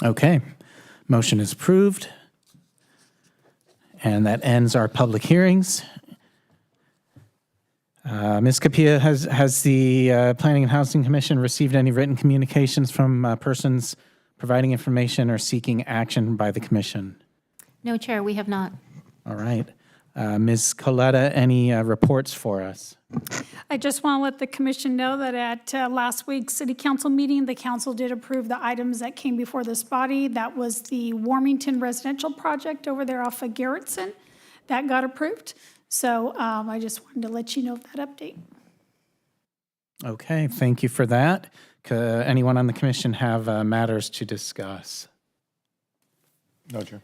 Okay, motion is approved. And that ends our public hearings. Ms. Capilla, has the Planning and Housing Commission received any written communications from persons providing information or seeking action by the commission? No, Chair, we have not. All right. Ms. Coletta, any reports for us? I just want to let the commission know that at last week's city council meeting, the council did approve the items that came before this body. That was the Warmington residential project over there off of Garrettson. That got approved. So I just wanted to let you know of that update. Okay, thank you for that. Anyone on the commission have matters to discuss? No, Chair.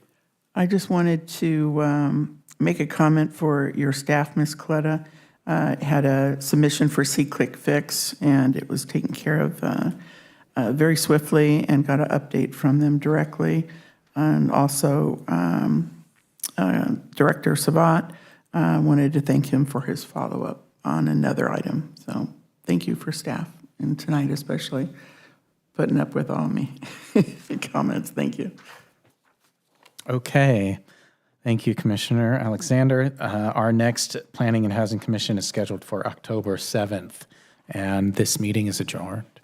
I just wanted to make a comment for your staff, Ms. Coletta. Had a submission for C-Click Fix, and it was taken care of very swiftly, and got an update from them directly. And also, Director Savat, wanted to thank him for his follow-up on another item. So thank you for staff, and tonight especially, putting up with all me comments. Thank you. Okay. Thank you, Commissioner Alexander. Our next Planning and Housing Commission is scheduled for October 7th, and this meeting is adjourned.